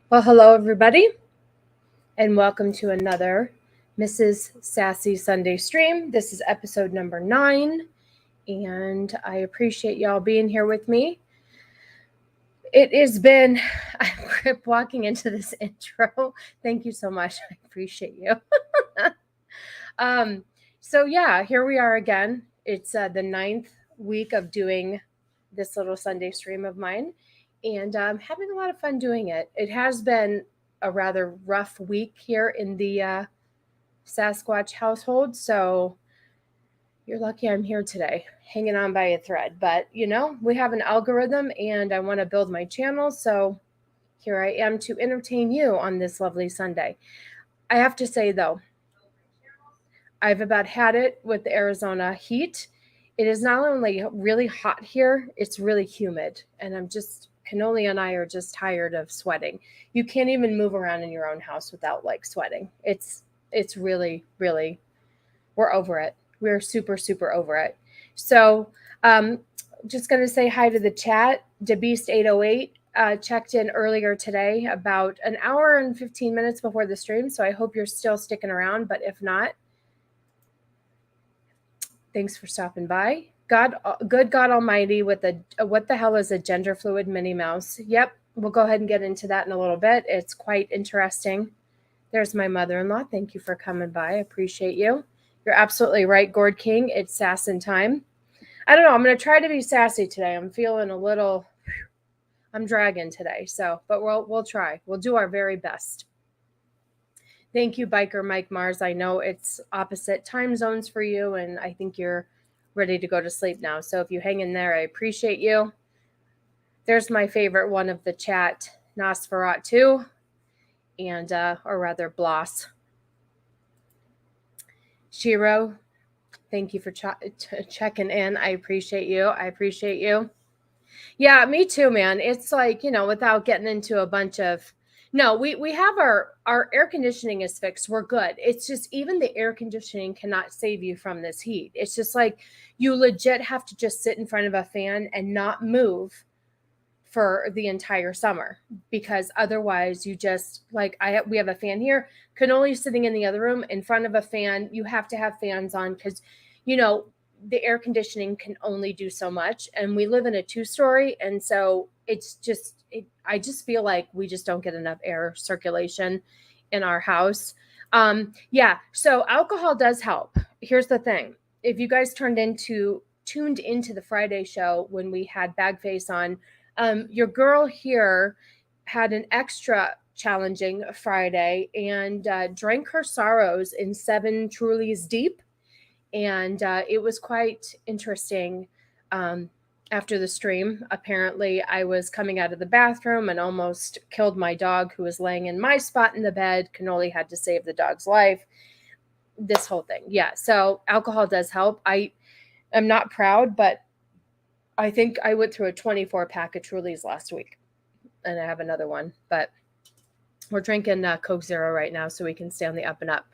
Well, hello, everybody, and welcome to another Mrs. Sassy Sunday stream. This is episode number 9, and I appreciate y'all being here with me. It has been, I'm walking into this intro. Thank you so much. I appreciate you. um, yeah, here we are again. It's the 9th week of doing this little Sunday stream of mine, and I'm having a lot of fun doing it. It has been a rather rough week here in the Sasquatch household, so you're lucky I'm here today, hanging on by a thread. But we have an algorithm, and I want to build my channel, so here I am to entertain you on this lovely Sunday. I have to say, though, I've about had it with the Arizona heat. It is not only really hot here, it's really humid. And Cannoli and I are just tired of sweating. You can't even move around in your own house without sweating. It's really, really, we're over it. We're super, super over it. So, just going to say hi to the chat. DeBeast808 checked in earlier today about an hour and 15 minutes before the stream. So I hope you're still sticking around. But if not, thanks for stopping by. Good God Almighty, what the hell is a gender fluid Minnie Mouse? Yep, we'll go ahead and get into that in a little bit. It's quite interesting. There's my mother-in-law. Thank you for coming by. I appreciate you. You're absolutely right, Gord King. It's sassin' time. I don't know. I'm going to try to be sassy today. I'm feeling a little. I'm dragging today, but we'll try. We'll do our very best. Thank you, Biker Mike Mars. I know it's opposite time zones for you, and I think you're ready to go to sleep now. So if you hang in there, I appreciate you. There's my favorite one of the chat, Nosferatu, and or rather Bloss. Shiro, thank you for checking in. I appreciate you. Yeah, me too, man. It's without getting into a bunch of. No, we have our air conditioning is fixed. We're good. It's just even the air conditioning cannot save you from this heat. It's just like you legit have to just sit in front of a fan and not move for the entire summer, because otherwise you just we have a fan here, Cannoli sitting in the other room in front of a fan. You have to have fans on because the air conditioning can only do so much, and we live in a 2-story, and so I just feel like we just don't get enough air circulation in our house. So alcohol does help. Here's the thing: if you guys tuned into the Friday show when we had Bagface on, your girl here had an extra challenging Friday and drank her sorrows in 7 Trulies deep. And it was quite interesting. After the stream, apparently I was coming out of the bathroom and almost killed my dog, who was laying in my spot in the bed. Cannoli had to save the dog's life. This whole thing. Yeah. So alcohol does help. I am not proud, but I think I went through a 24-pack of Trulies last week, and I have another one, but we're drinking Coke Zero right now so we can stay on the up and up.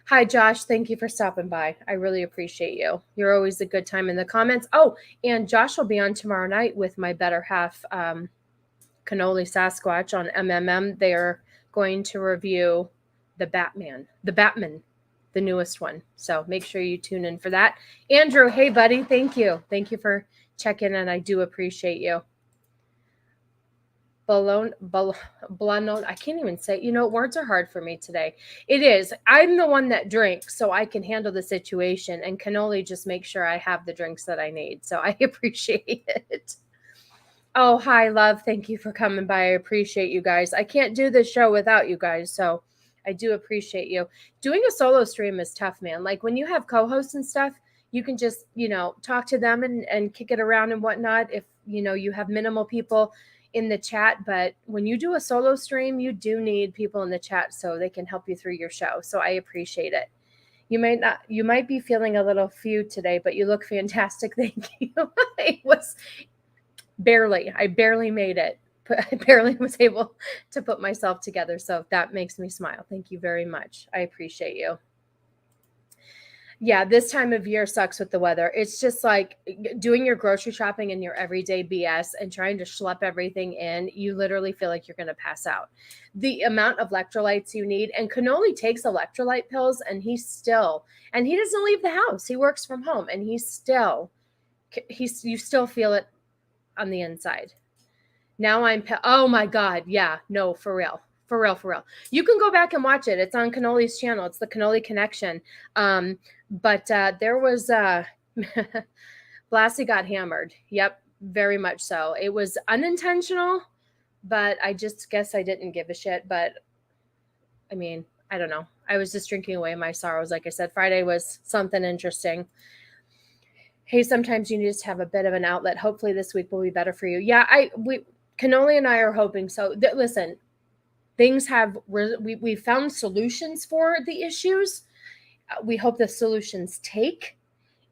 Hi, Josh. Thank you for stopping by. I really appreciate you. You're always a good time in the comments. Oh, and Josh will be on tomorrow night with my better half, Cannoli Sasquatch, on MMM. They are going to review the Batman, the newest one. So make sure you tune in for that. Andrew, hey, buddy. Thank you. Thank you for checking in. I do appreciate you. I can't even say, words are hard for me today. It is. I'm the one that drinks, so I can handle the situation and can only just make sure I have the drinks that I need. So I appreciate it. Oh, hi, love. Thank you for coming by. I appreciate you guys. I can't do this show without you guys, so I do appreciate you. Doing a solo stream is tough, man. Like when you have co-hosts and stuff, you can just, talk to them and kick it around and whatnot if, you have minimal people in the chat. But when you do a solo stream, you do need people in the chat so they can help you through your show. So I appreciate it. You might be feeling a little few today, but you look fantastic. Thank you. I barely made it. I barely was able to put myself together. So that makes me smile. Thank you very much. I appreciate you. Yeah, this time of year sucks with the weather. It's just like doing your grocery shopping and your everyday BS and trying to schlep everything in. You literally feel like you're going to pass out. The amount of electrolytes you need, and Cannoli takes electrolyte pills, and he doesn't leave the house. He works from home, and you still feel it on the inside. Now oh my God. Yeah, no, for real. For real, for real. You can go back and watch it. It's on Cannoli's channel. It's the Cannoli Connection. But there was Blassie got hammered. Yep, very much so. It was unintentional, but I just guess I didn't give a shit. But I mean, I don't know. I was just drinking away my sorrows. Like I said, Friday was something interesting. Hey, sometimes you need to have a bit of an outlet. Hopefully this week will be better for you. Yeah, Cannoli and I are hoping so. Listen, things we found solutions for the issues. We hope the solutions take,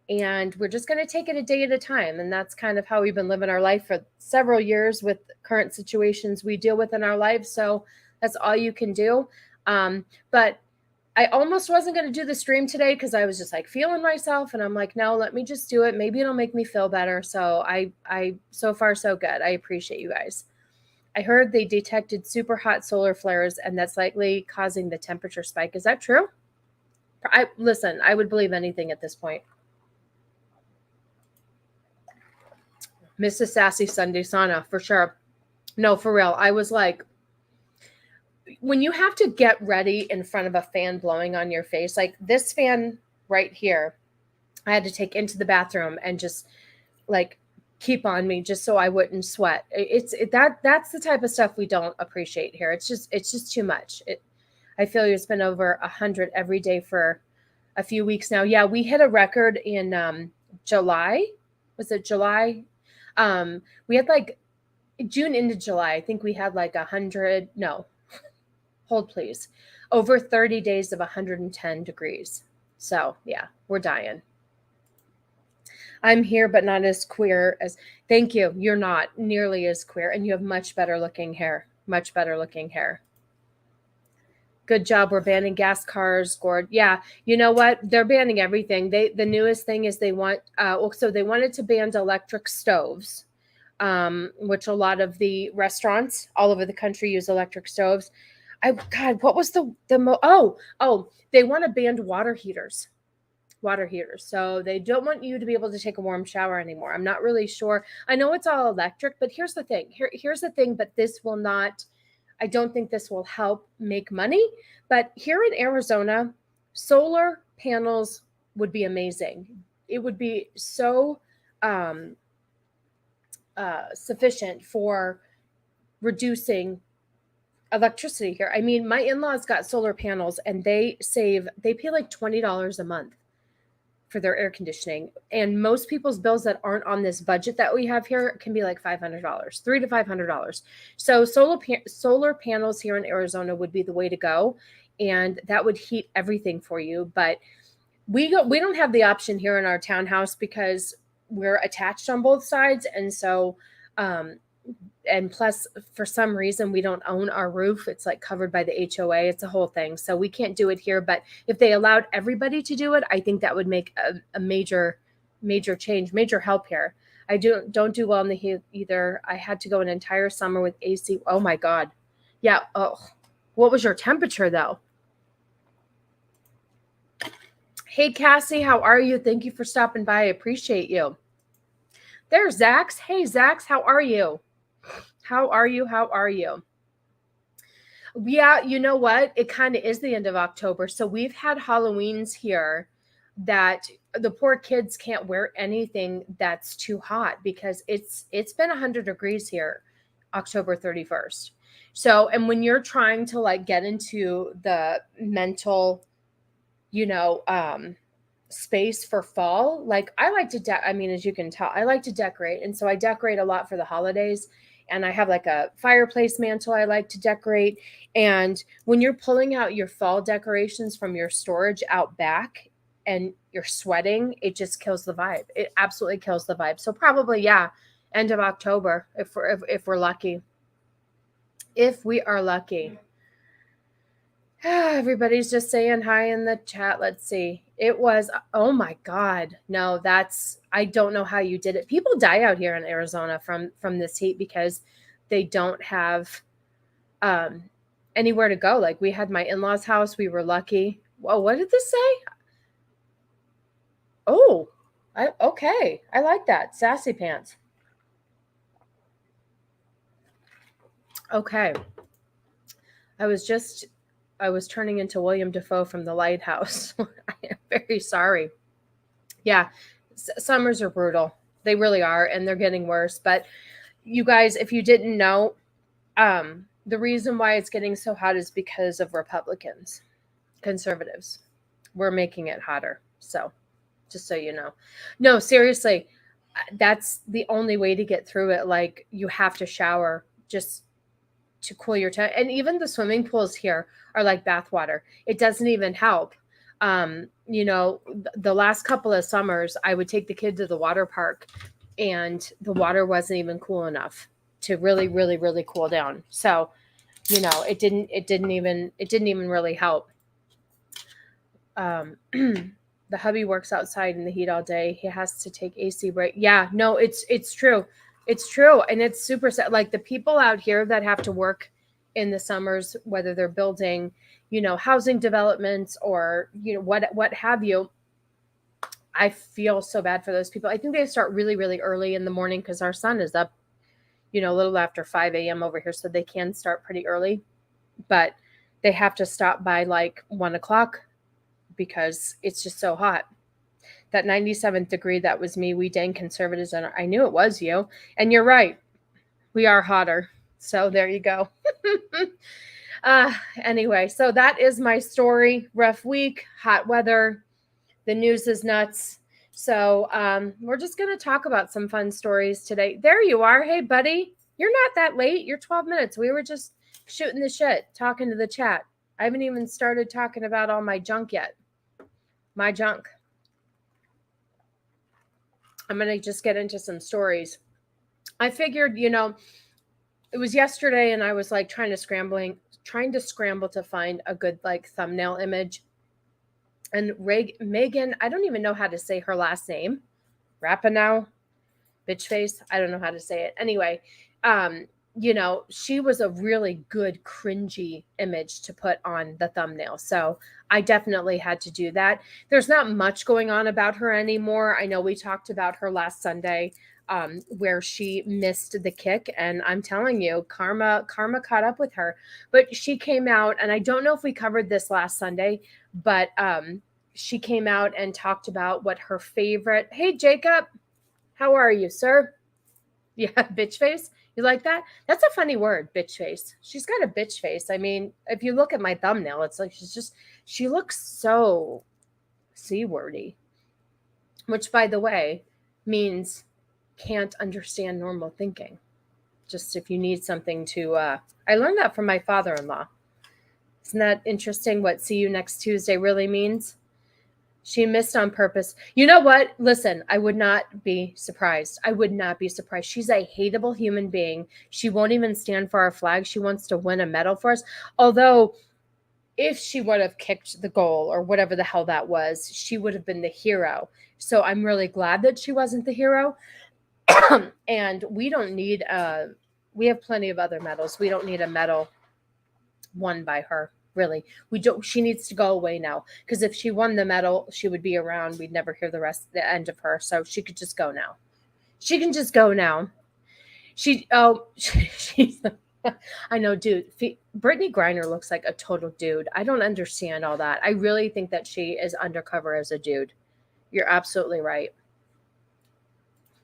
and we're just going to take it a day at a time. And that's kind of how we've been living our life for several years with current situations we deal with in our lives. So that's all you can do. But I almost wasn't going to do the stream today because I was just like feeling myself, and I'm like, no, let me just do it. Maybe it'll make me feel better. So I so far so good. I appreciate you guys. I heard they detected super hot solar flares, and that's likely causing the temperature spike. Is that true? Listen, I would believe anything at this point. Mrs. Sassy Sunday sauna, for sure. No, for real. I was like, when you have to get ready in front of a fan blowing on your face, like this fan right here, I had to take into the bathroom and just like keep on me just so I wouldn't sweat. That's the type of stuff we don't appreciate here. It's just too much. I feel it's been over 100 every day for a few weeks now. Yeah, we hit a record in July. Was it July? We had like June into July. I think we had like 100. No, hold please. Over 30 days of 110 degrees. So yeah, we're dying. I'm here, but not as queer as. Thank you. You're not nearly as queer, and you have much better looking hair. Much better looking hair. Good job. We're banning gas cars, Gord. Yeah, you know what? They're banning everything. The newest thing is they want. So they wanted to ban electric stoves, which a lot of the restaurants all over the country use electric stoves. God, what was the they want to ban water heaters. So they don't want you to be able to take a warm shower anymore. I'm not really sure. I know it's all electric, but here's the thing. Here's the thing, but this will not, I don't think this will help make money. But here in Arizona, solar panels would be amazing. It would be so sufficient for reducing electricity here. I mean, my in-laws got solar panels, and they pay like $20 a month for their air conditioning. And most people's bills that aren't on this budget that we have here can be like $500, $300 to $500. So solar panels here in Arizona would be the way to go. And that would heat everything for you. But we don't have the option here in our townhouse because we're attached on both sides. And so, and plus for some reason we don't own our roof. It's like covered by the HOA. It's a whole thing. So we can't do it here, but if they allowed everybody to do it, I think that would make a major change, major help here. I don't do well in the heat either. I had to go an entire summer with AC. Oh my God. Yeah. Oh, what was your temperature though? Hey, Cassie, how are you? Thank you for stopping by. I appreciate you. There's Zax. Hey, Zax, how are you? How are you? Yeah, you know what? It kind of is the end of October. So we've had Halloweens here that the poor kids can't wear anything that's too hot because it's been 100 degrees here October 31st. So, and when you're trying to like get into the mental, space for fall, like I like to as you can tell, I like to decorate. And so I decorate a lot for the holidays. And I have like a fireplace mantle I like to decorate. And when you're pulling out your fall decorations from your storage out back and you're sweating, it just kills the vibe. It absolutely kills the vibe. So probably, yeah, end of October if we're lucky. If we are lucky. Everybody's just saying hi in the chat. Let's see. It was, oh my God. No, I don't know how you did it. People die out here in Arizona from this heat because they don't have um anywhere to go. Like we had my in-laws' house. We were lucky. Well, what did this say? Oh, okay. I like that. Sassy pants. Okay. I was turning into William Defoe from The Lighthouse. I am very sorry. Yeah, summers are brutal. They really are, and they're getting worse. But you guys, if you didn't know, the reason why it's getting so hot is because of Republicans, conservatives. We're making it hotter. So, just so you know. No, seriously, that's the only way to get through it. Like, you have to shower just to cool your tongue. And even the swimming pools here are like bath water. It doesn't even help. The last couple of summers, I would take the kid to the water park, and the water wasn't even cool enough to really, really, really cool down. So, it didn't even really help. The hubby works outside in the heat all day. He has to take AC break. Yeah, no, it's true. It's true. And it's super sad. Like the people out here that have to work in the summers, whether they're building, housing developments or, what have you. I feel so bad for those people. I think they start really, really early in the morning because our sun is up, a little after 5 a.m. over here. So they can start pretty early, but they have to stop by like 1 o'clock because it's just so hot. That 97th degree, that was me. We dang conservatives, and I knew it was you. And you're right. We are hotter. So there you go. Anyway, so that is my story. Rough week, hot weather. The news is nuts. So we're just going to talk about some fun stories today. There you are. Hey, buddy. You're not that late. You're 12 minutes. We were just shooting the shit, talking to the chat. I haven't even started talking about all my junk yet. My junk. I'm going to just get into some stories. I figured, it was yesterday and I was like trying to scramble to find a good like thumbnail image. And Megan, I don't even know how to say her last name. Rapinoe, bitch face. I don't know how to say it. Anyway, she was a really good cringy image to put on the thumbnail. So I definitely had to do that. There's not much going on about her anymore. I know we talked about her last Sunday, where she missed the kick, and I'm telling you, karma caught up with her. But she came out, and I don't know if we covered this last Sunday, but she came out and talked about what her favorite. Hey, Jacob, how are you, sir? Yeah, bitch face. You like that? That's a funny word, bitch face. She's got a bitch face. I mean, if you look at my thumbnail, it's like she looks so C-wordy, which, by the way, means can't understand normal thinking. Just if you need something to, I learned that from my father-in-law. Isn't that interesting what see you next Tuesday really means? She missed on purpose. You know what? Listen, I would not be surprised. I would not be surprised. She's a hateable human being. She won't even stand for our flag. She wants to win a medal for us. Although, if she would have kicked the goal or whatever the hell that was, she would have been the hero. So I'm really glad that she wasn't the hero. And we don't need we have plenty of other medals. We don't need a medal won by her. Really, we don't. She needs to go away now, because if she won the medal, she would be around. We'd never hear the end of her. So she could just go now. She can just go now. She's. I know, dude. Brittany Griner looks like a total dude. I don't understand all that. I really think that she is undercover as a dude. You're absolutely right.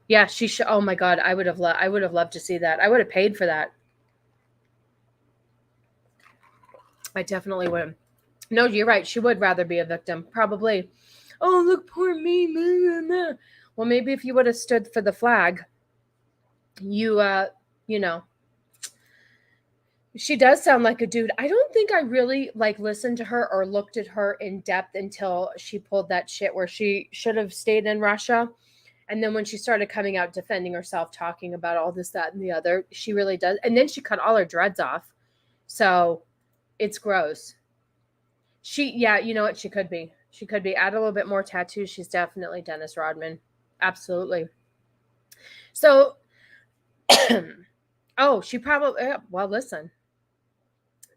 Yeah, she should. Oh my God, I would have loved to see that. I would have paid for that. I definitely would. No, you're right. She would rather be a victim, probably. Oh, look, poor me. Well, maybe if you would have stood for the flag, you know, she does sound like a dude. I don't think I really like listened to her or looked at her in depth until she pulled that shit where she should have stayed in Russia. And then when she started coming out defending herself, talking about all this, that, and the other, she really does. And then she cut all her dreads off. So it's gross. Yeah, you know what? She could be. She could be. Add a little bit more tattoos. She's definitely Dennis Rodman. Absolutely. So, oh, she probably, well, listen.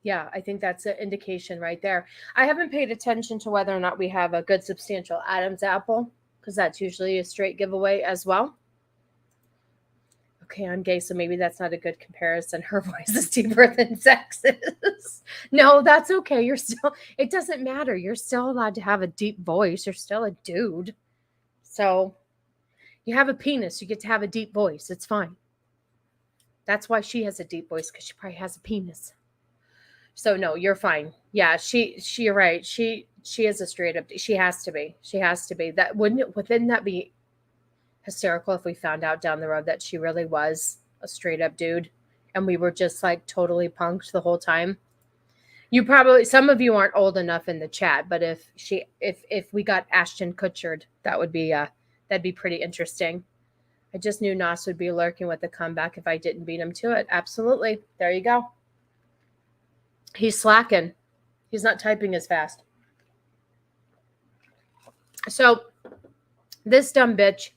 Yeah, I think that's an indication right there. I haven't paid attention to whether or not we have a good substantial Adam's apple, because that's usually a straight giveaway as well. Okay, I'm gay, so maybe that's not a good comparison. Her voice is deeper than Zach's. No, that's okay. You're still, it doesn't matter. You're still allowed to have a deep voice. You're still a dude. So you have a penis, you get to have a deep voice. It's fine. That's why she has a deep voice, because she probably has a penis. So no, you're fine. Yeah, you're right. She is a straight up. She has to be. She has to be. That wouldn't that be hysterical if we found out down the road that she really was a straight up dude, and we were just like totally punked the whole time? You probably, some of you aren't old enough in the chat, but if we got Ashton Kutchered, that would be that'd be pretty interesting. I just knew Nas would be lurking with the comeback if I didn't beat him to it. Absolutely. There you go. He's slacking. He's not typing as fast. So this dumb bitch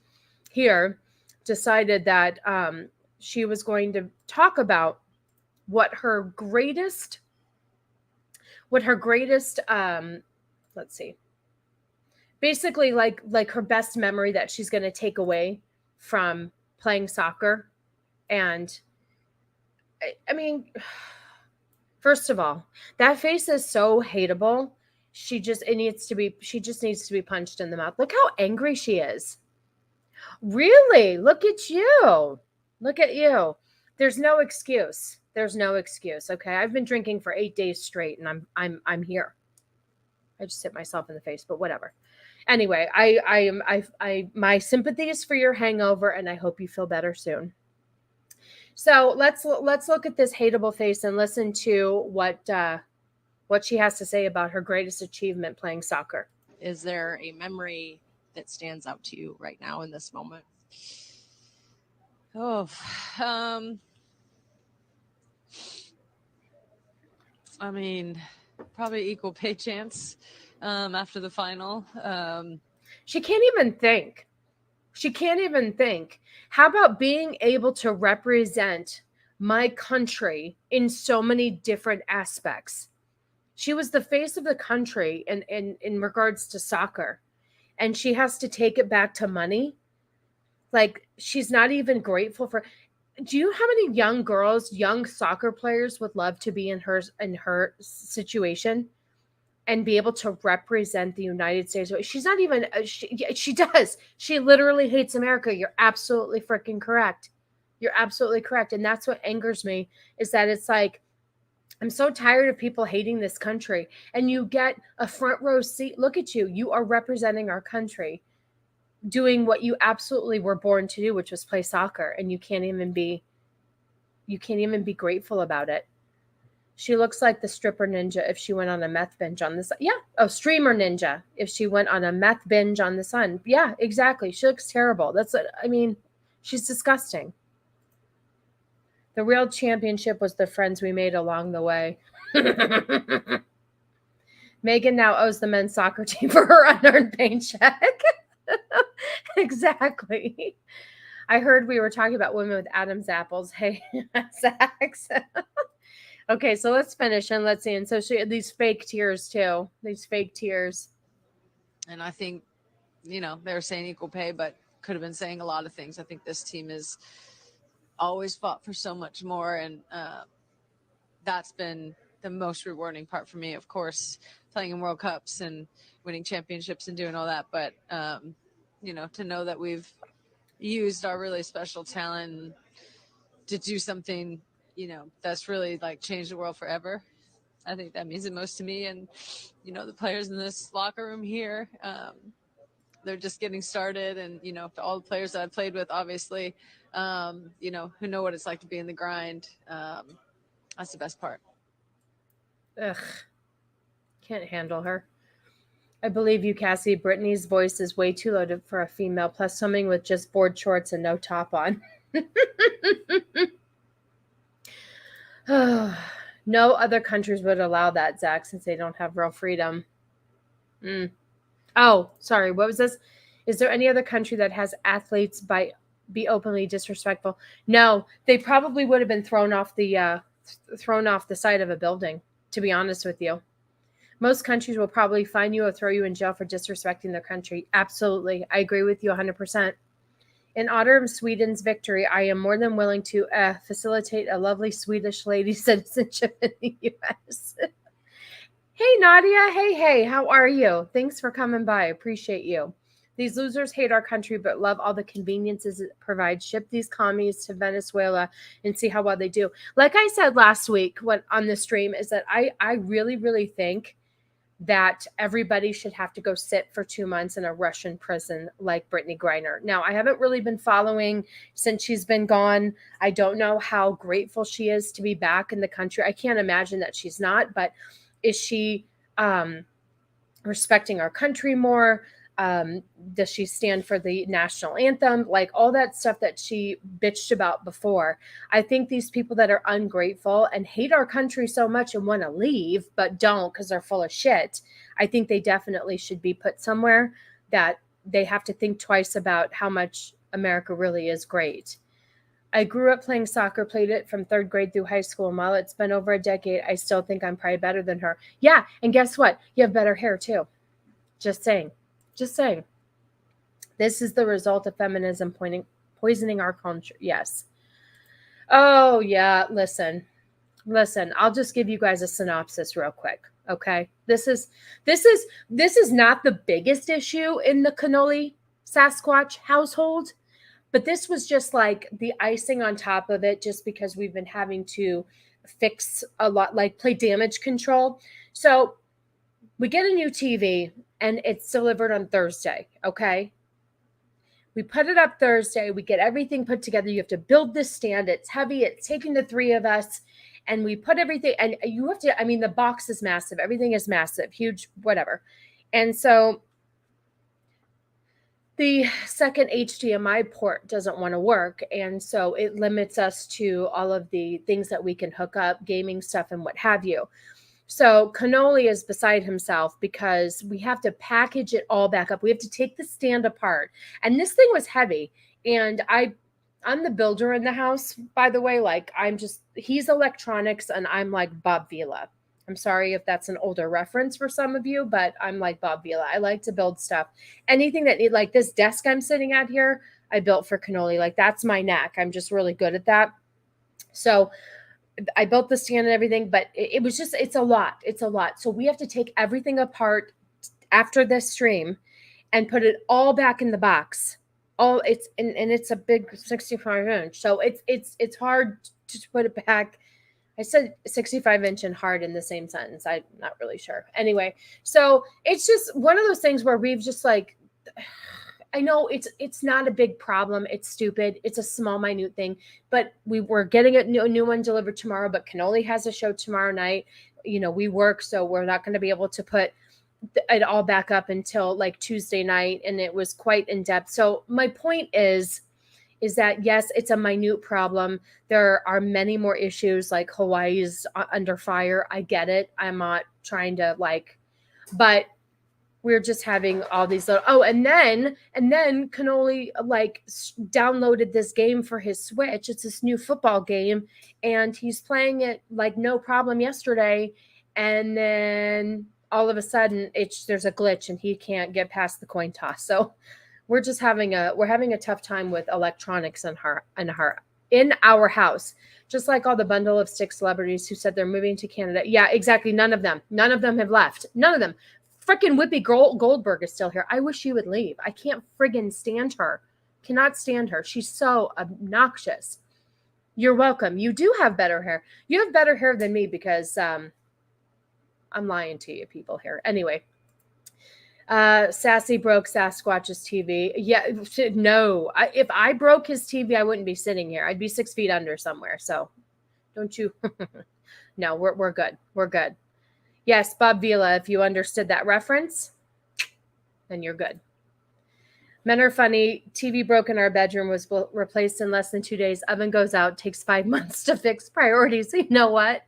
here decided that she was going to talk about what her greatest let's see, basically like her best memory that she's going to take away from playing soccer. And I mean, first of all, that face is so hateable. She just needs to be punched in the mouth. Look how angry she is. Really? Look at you. Look at you. There's no excuse. There's no excuse. Okay. I've been drinking for 8 days straight and I'm here. I just hit myself in the face, but whatever. Anyway, my sympathy is for your hangover, and I hope you feel better soon. So let's look at this hateable face and listen to what she has to say about her greatest achievement playing soccer. Is there a memory that stands out to you right now in this moment? Oh, I mean, probably equal pay chance after the final. She can't even think. She can't even think. How about being able to represent my country in so many different aspects? She was the face of the country in regards to soccer, and she has to take it back to money. Like, she's not even grateful for. Do you know how many young girls, young soccer players would love to be in her situation and be able to represent the United States? She's not even, she does. She literally hates America. You're absolutely freaking correct. You're absolutely correct. And that's what angers me, is that it's like, I'm so tired of people hating this country, and you get a front row seat. Look at you. You are representing our country, doing what you absolutely were born to do, which was play soccer, and you can't even be grateful about it. She looks like the stripper ninja if she went on a meth binge on the sun. Yeah. Oh, streamer ninja if she went on a meth binge on the sun. Yeah, exactly. She looks terrible. She's disgusting. The real championship was the friends we made along the way. Megan now owes the men's soccer team for her unearned paycheck. Exactly. I heard we were talking about women with Adam's apples. Hey, Zach's. Okay, so let's finish and let's see. And so she had these fake tears too. These fake tears. And I think, they're saying equal pay, but could have been saying a lot of things. I think this team is always fought for so much more, and that's been the most rewarding part for me. Of course, playing in World Cups and winning championships and doing all that, but to know that we've used our really special talent to do something that's really like changed the world forever. I think that means the most to me. And the players in this locker room here, they're just getting started, and to all the players that I've played with, obviously, who know what it's like to be in the grind. That's the best part. Ugh, can't handle her. I believe you, Cassie. Brittany's voice is way too low for a female, plus swimming with just board shorts and no top on. No other countries would allow that, Zach, since they don't have real freedom. Oh, sorry. What was this? Is there any other country that has athletes be openly disrespectful? No, they probably would have been thrown off the side of a building, to be honest with you. Most countries will probably fine you or throw you in jail for disrespecting their country. Absolutely. I agree with you 100%. In honor of Sweden's victory, I am more than willing to facilitate a lovely Swedish lady's citizenship in the U.S. Hey, Nadia. Hey, how are you? Thanks for coming by. Appreciate you. These losers hate our country but love all the conveniences it provides. Ship these commies to Venezuela and see how well they do. Like I said last week on the stream, is that I really, really think that everybody should have to go sit for 2 months in a Russian prison like Brittany Griner. Now, I haven't really been following since she's been gone. I don't know how grateful she is to be back in the country. I can't imagine that she's not, but is she respecting our country more? Does she stand for the national anthem? Like all that stuff that she bitched about before. I think these people that are ungrateful and hate our country so much and want to leave, but don't because they're full of shit, I think they definitely should be put somewhere that they have to think twice about how much America really is great. I grew up playing soccer, played it from 3rd grade through high school. And while it's been over a decade, I still think I'm probably better than her. Yeah, and guess what? You have better hair too. Just saying. This is the result of feminism poisoning our culture. Yes. Oh, yeah. Listen. I'll just give you guys a synopsis real quick. Okay. This is not the biggest issue in the Cannoli Sasquatch household, but this was just like the icing on top of it, just because we've been having to fix a lot, like play damage control. So we get a new TV and it's delivered on Thursday. Okay. We put it up Thursday. We get everything put together. You have to build this stand. It's heavy. It's taking the 3 of us. And we put everything, and you have to, I mean, the box is massive. Everything is massive, huge, whatever. And so the second HDMI port doesn't want to work. And so it limits us to all of the things that we can hook up, gaming stuff and what have you. So Cannoli is beside himself because we have to package it all back up. We have to take the stand apart. And this thing was heavy. And I'm the builder in the house, by the way. Like he's electronics and I'm like Bob Vila. I'm sorry if that's an older reference for some of you, but I'm like Bob Vila. I like to build stuff. Anything that like this desk I'm sitting at here, I built for Cannoli. Like that's my knack. I'm just really good at that. So I built the stand and everything, but it was just, it's a lot. So we have to take everything apart after this stream and put it all back in the box. It's a big 65-inch. So it's hard to put it back. I said 65-inch and hard in the same sentence. I'm not really sure. Anyway, so it's just one of those things where we've just like, I know it's not a big problem. It's stupid. It's a small, minute thing. But we're getting a new one delivered tomorrow. But Cannoli has a show tomorrow night. You know, we work, so we're not going to be able to put it all back up until like Tuesday night. And it was quite in depth. So my point is that, yes, it's a minute problem. There are many more issues, like Hawaii's under fire. I get it. I'm not trying to but we're just having all these little, and then Cannoli downloaded this game for his Switch. It's this new football game and he's playing it like no problem yesterday. And then all of a sudden there's a glitch and he can't get past the coin toss. So we're just having a tough time with electronics in our house, just like all the bundle of stick celebrities who said they're moving to Canada. Yeah, exactly. None of them have left. None of them. Frickin' Whoopi Goldberg is still here. I wish she would leave. I can't friggin' stand her. Cannot stand her. She's so obnoxious. You're welcome. You do have better hair. You have better hair than me because I'm lying to you people here. Anyway, Sassy broke Sasquatch's TV. Yeah, no. If I broke his TV, I wouldn't be sitting here. I'd be 6 feet under somewhere. So don't you? No, we're good. We're good. Yes, Bob Vila, if you understood that reference, then you're good. Men are funny. TV broke in our bedroom, was replaced in less than 2 days. Oven goes out, takes 5 months to fix. Priorities. You know what?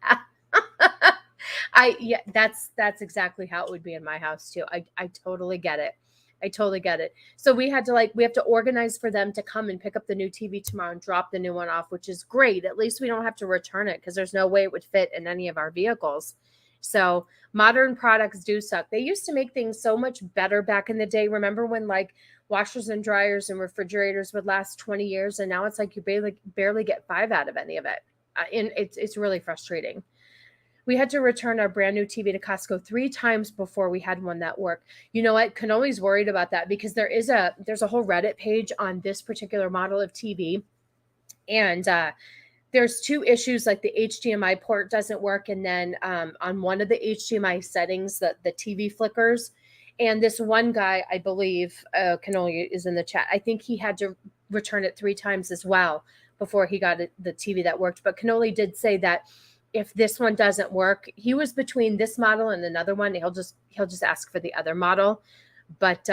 Yeah, that's exactly how it would be in my house too. I totally get it. I totally get it. So we have to organize for them to come and pick up the new TV tomorrow and drop the new one off, which is great. At least we don't have to return it because there's no way it would fit in any of our vehicles. So modern products do suck. They used to make things so much better back in the day. Remember when like washers and dryers and refrigerators would last 20 years, and now it's like you barely get 5 out of any of it. And it's really frustrating. We had to return our brand new TV to Costco 3 times before we had one that worked. You know what? Canoli's worried about that because there's a whole Reddit page on this particular model of TV, and there's 2 issues, like the HDMI port doesn't work, and then on one of the HDMI settings, the TV flickers. And this one guy, I believe, Canoli is in the chat. I think he had to return it 3 times as well before he got the TV that worked. But Canoli did say that if this one doesn't work, he was between this model and another one. He'll just ask for the other model. But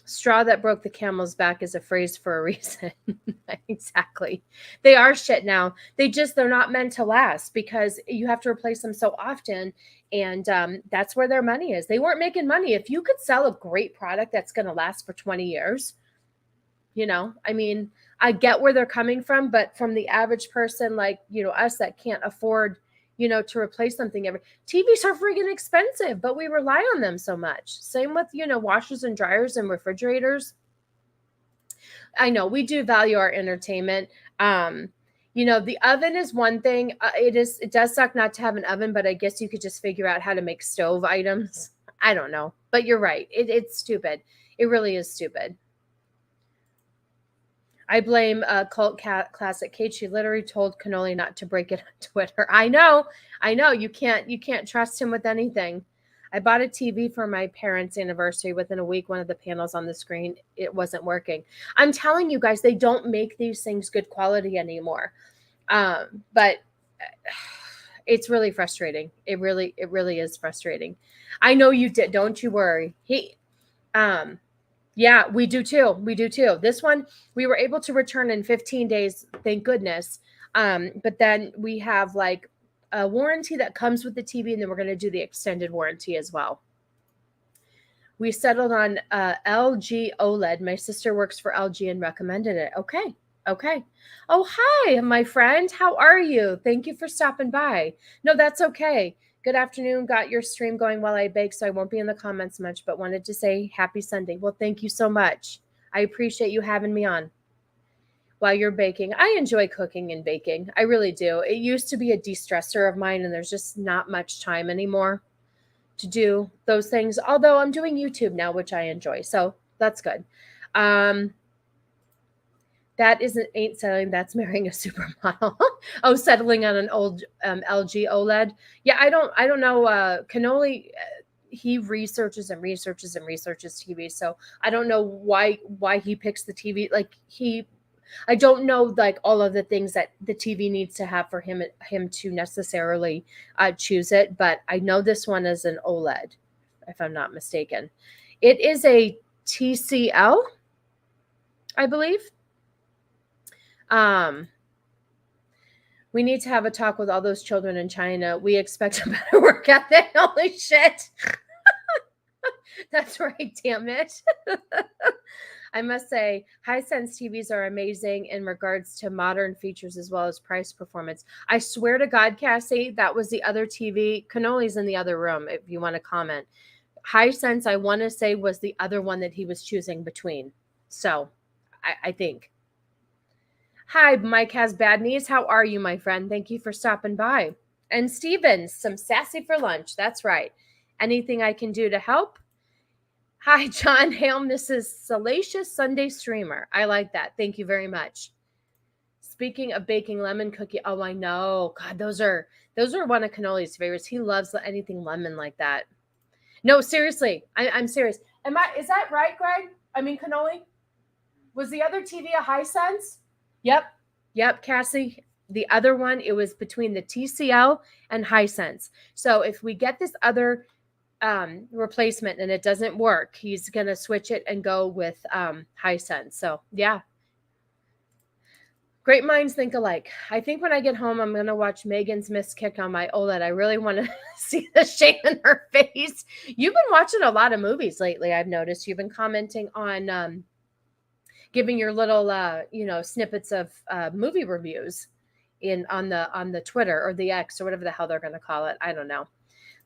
straw that broke the camel's back is a phrase for a reason. Exactly. They are shit now. They're not meant to last because you have to replace them so often. And that's where their money is. They weren't making money. If you could sell a great product that's going to last for 20 years, I mean, I get where they're coming from, but from the average person like, us that can't afford, to replace something TVs are freaking expensive, but we rely on them so much. Same with, washers and dryers and refrigerators. I know we do value our entertainment. The oven is one thing. It does suck not to have an oven, but I guess you could just figure out how to make stove items. I don't know, but you're right. It's stupid. It really is stupid. I blame Cult Classic Kate. She literally told Canoli not to break it on Twitter. I know. You can't trust him with anything. I bought a TV for my parents' anniversary. Within a week, one of the panels on the screen, it wasn't working. I'm telling you guys, they don't make these things good quality anymore. But it's really frustrating. It really is frustrating. I know you did. Don't you worry. Yeah, we do too. This one, we were able to return in 15 days, thank goodness. But then we have like a warranty that comes with the TV, and then we're going to do the extended warranty as well. We settled on LG OLED. My sister works for LG and recommended it. Okay. Oh, hi, my friend. How are you? Thank you for stopping by. No, that's okay. Good afternoon. Got your stream going while I bake, so I won't be in the comments much, but wanted to say happy Sunday. Well, thank you so much. I appreciate you having me on while you're baking. I enjoy cooking and baking. I really do. It used to be a de-stressor of mine, and there's just not much time anymore to do those things. Although I'm doing YouTube now, which I enjoy, so that's good. That ain't settling. That's marrying a supermodel. Oh, settling on an old LG OLED. Yeah, I don't know. Canoli, he researches TV. So I don't know why he picks the TV. I don't know like all of the things that the TV needs to have for him to necessarily choose it. But I know this one is an OLED, if I'm not mistaken. It is a TCL, I believe. We need to have a talk with all those children in China. We expect a better work ethic. Holy shit. That's right, damn it. I must say, Hisense TVs are amazing in regards to modern features as well as price performance. I swear to God, Cassie, that was the other TV. Canoli's in the other room if you want to comment. Hisense, I want to say, was the other one that he was choosing between. So, I think. Hi, Mike has bad knees. How are you, my friend? Thank you for stopping by. And Stevens, some sassy for lunch. That's right. Anything I can do to help? Hi, John. Hail, Mrs. Salacious Sunday Streamer. I like that. Thank you very much. Speaking of baking lemon cookie, oh, I know. God, those are one of Canoli's favorites. He loves anything lemon like that. No, seriously. I'm serious. Is that right, Greg? I mean, Canoli? Was the other TV a Hisense? Yep, Cassie. The other one, it was between the TCL and Hisense. So if we get this other replacement and it doesn't work, he's going to switch it and go with Hisense. So, yeah. Great minds think alike. I think when I get home, I'm going to watch Megan's missed kick on my OLED. I really want to see the shame in her face. You've been watching a lot of movies lately, I've noticed. You've been commenting on giving your little, snippets of movie reviews on the Twitter or the X or whatever the hell they're going to call it. I don't know.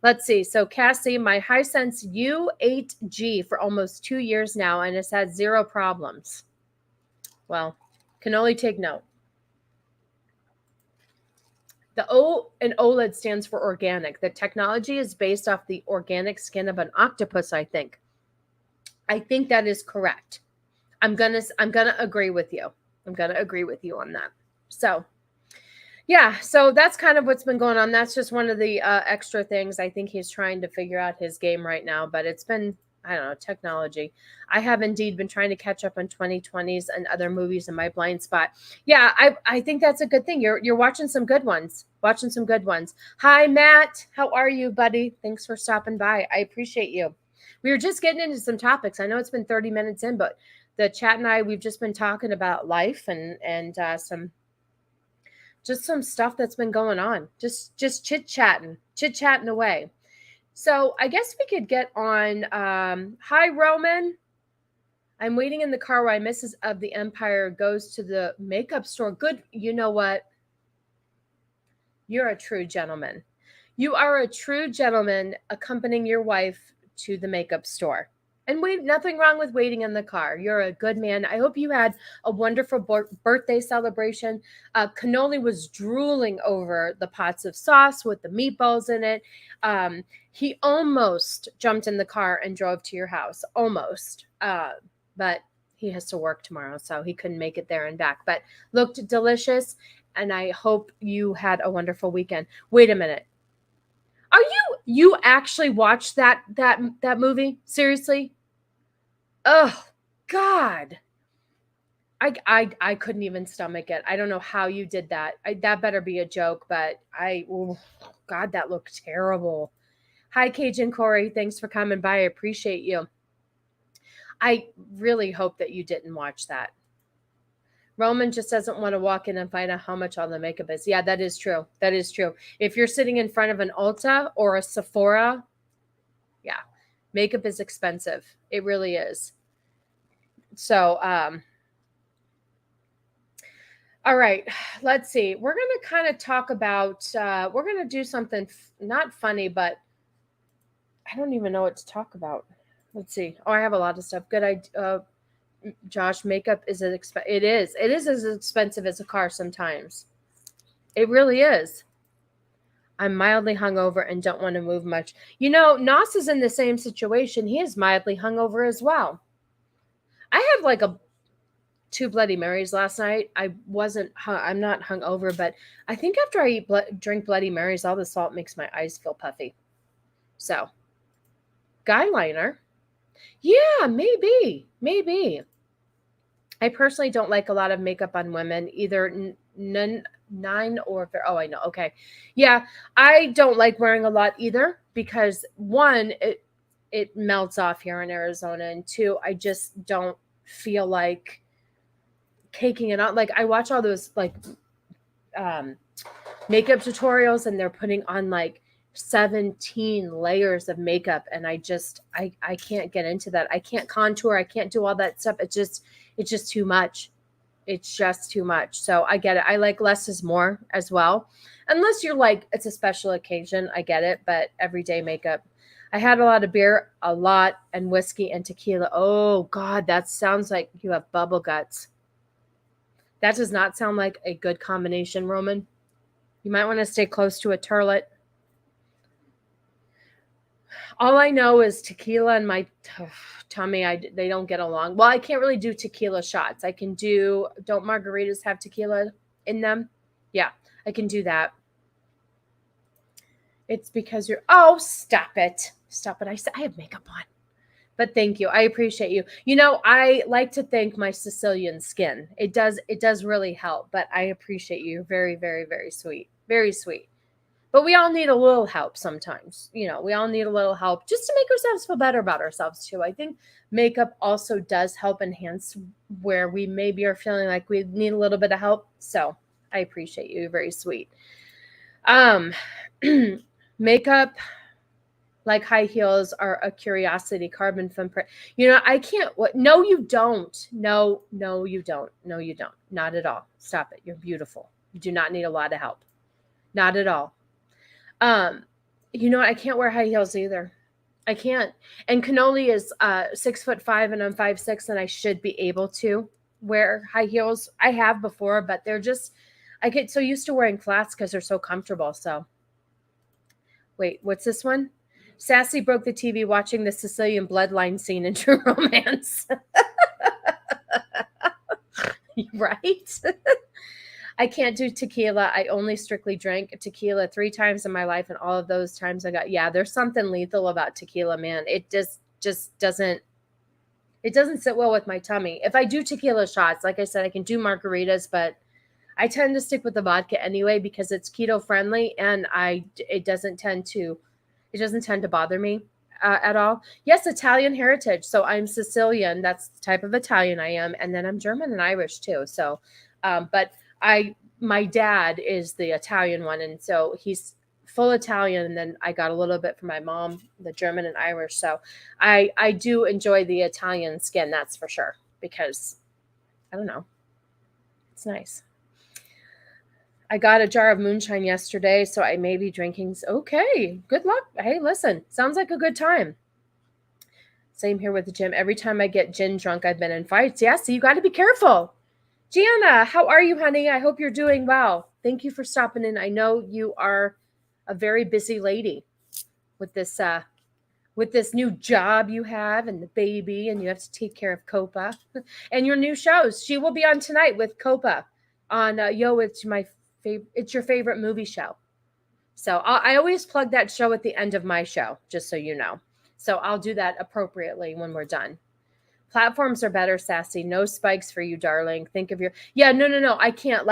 Let's see. So Cassie, my Hisense U8G for almost 2 years now, and it's had 0 problems. Well, can only take note. The O in OLED stands for organic. The technology is based off the organic skin of an octopus, I think. I think that is correct. I'm gonna agree with you. I'm gonna agree with you on that. So yeah, so that's kind of what's been going on. That's just one of the extra things. I think he's trying to figure out his game right now, but it's been, I don't know, technology. I have indeed been trying to catch up on 2020s and other movies in my blind spot. Yeah, I think that's a good thing. You're watching some good ones. Watching some good ones. Hi, Matt. How are you, buddy? Thanks for stopping by. I appreciate you. We were just getting into some topics. I know it's been 30 minutes in, but the chat and I, we've just been talking about life and some stuff that's been going on. Just chit-chatting away. So I guess we could get on. Hi, Roman. I'm waiting in the car while Mrs. of the Empire goes to the makeup store. Good. You know what? You're a true gentleman. You are a true gentleman accompanying your wife to the makeup store. And nothing wrong with waiting in the car. You're a good man. I hope you had a wonderful birthday celebration. Cannoli was drooling over the pots of sauce with the meatballs in it. He almost jumped in the car and drove to your house. Almost. But he has to work tomorrow, so he couldn't make it there and back. But looked delicious, and I hope you had a wonderful weekend. Wait a minute. Are you actually watched that movie? Seriously? Oh, God. I couldn't even stomach it. I don't know how you did that. That better be a joke, but God, that looked terrible. Hi, Cajun Corey. Thanks for coming by. I appreciate you. I really hope that you didn't watch that. Roman just doesn't want to walk in and find out how much all the makeup is. Yeah, that is true. That is true. If you're sitting in front of an Ulta or a Sephora, yeah, makeup is expensive. It really is. So, all right, let's see. We're going to kind of talk about, we're going to do something not funny, but I don't even know what to talk about. Let's see. Oh, I have a lot of stuff. Good. Josh, makeup is it is as expensive as a car sometimes. It really is. I'm mildly hungover and don't want to move much. You know, Nos is in the same situation. He is mildly hungover as well. I had 2 Bloody Marys last night. I'm not hungover, but I think after I drink Bloody Marys, all the salt makes my eyes feel puffy. So, guy liner. Yeah, maybe. I personally don't like a lot of makeup on women, either nine or I know. Okay. Yeah, I don't like wearing a lot either because 1, it melts off here in Arizona, and 2, I just don't feel like caking it on. Like I watch all those makeup tutorials and they're putting on 17 layers of makeup, and I can't get into that. I can't contour. I can't do all that stuff. It's just too much. It's just too much. So I get it. I like less is more as well. Unless you're it's a special occasion. I get it. But everyday makeup. I had a lot of beer, and whiskey and tequila. Oh God, that sounds like you have bubble guts. That does not sound like a good combination, Roman. You might want to stay close to a turlet. All I know is tequila and my tummy, they don't get along. Well, I can't really do tequila shots. I can don't margaritas have tequila in them? Yeah, I can do that. It's because stop it. Stop it. I have makeup on. But thank you. I appreciate you. You know, I like to thank my Sicilian skin. It does really help, but I appreciate you. You're very, very, very sweet. Very sweet. But we all need a little help sometimes. We all need a little help just to make ourselves feel better about ourselves too. I think makeup also does help enhance where we maybe are feeling like we need a little bit of help. So I appreciate you. You're very sweet. Makeup, like high heels, are a curiosity. Carbon footprint. I can't. What? No, you don't. No, you don't. No, you don't. Not at all. Stop it. You're beautiful. You do not need a lot of help. Not at all. I can't wear high heels either. I can't. And Cannoli is 6'5" and I'm 5'6", and I should be able to wear high heels. I have before, but I get so used to wearing flats because they're so comfortable. So, wait, what's this one? Sassy broke the TV watching the Sicilian bloodline scene in True Romance. Right? I can't do tequila. I only strictly drank tequila 3 times in my life, and all of those times there's something lethal about tequila, man. It just doesn't sit well with my tummy. If I do tequila shots, like I said, I can do margaritas, but I tend to stick with the vodka anyway because it's keto friendly, and it doesn't tend to bother me at all. Yes, Italian heritage. So I'm Sicilian. That's the type of Italian I am, and then I'm German and Irish too. So, but my dad is the Italian one, and so he's full Italian, and then I got a little bit from my mom, the German and Irish. So I do enjoy the Italian skin, that's for sure, because I don't know, it's nice. I got a jar of moonshine yesterday, so I may be drinking. Okay, good luck. Hey, listen, sounds like a good time. Same here with the gym. Every time I get gin drunk, I've been in fights. Yeah, so you got to be careful. Gianna, how are you, honey? I hope you're doing well. Thank you for stopping in. I know you are a very busy lady with this new job you have and the baby, and you have to take care of Copa and your new shows. She will be on tonight with Copa on Yo. It's your favorite movie show. So I always plug that show at the end of my show, just so you know. So I'll do that appropriately when we're done. Platforms are better, Sassy. No spikes for you, darling. Think of no. I can't.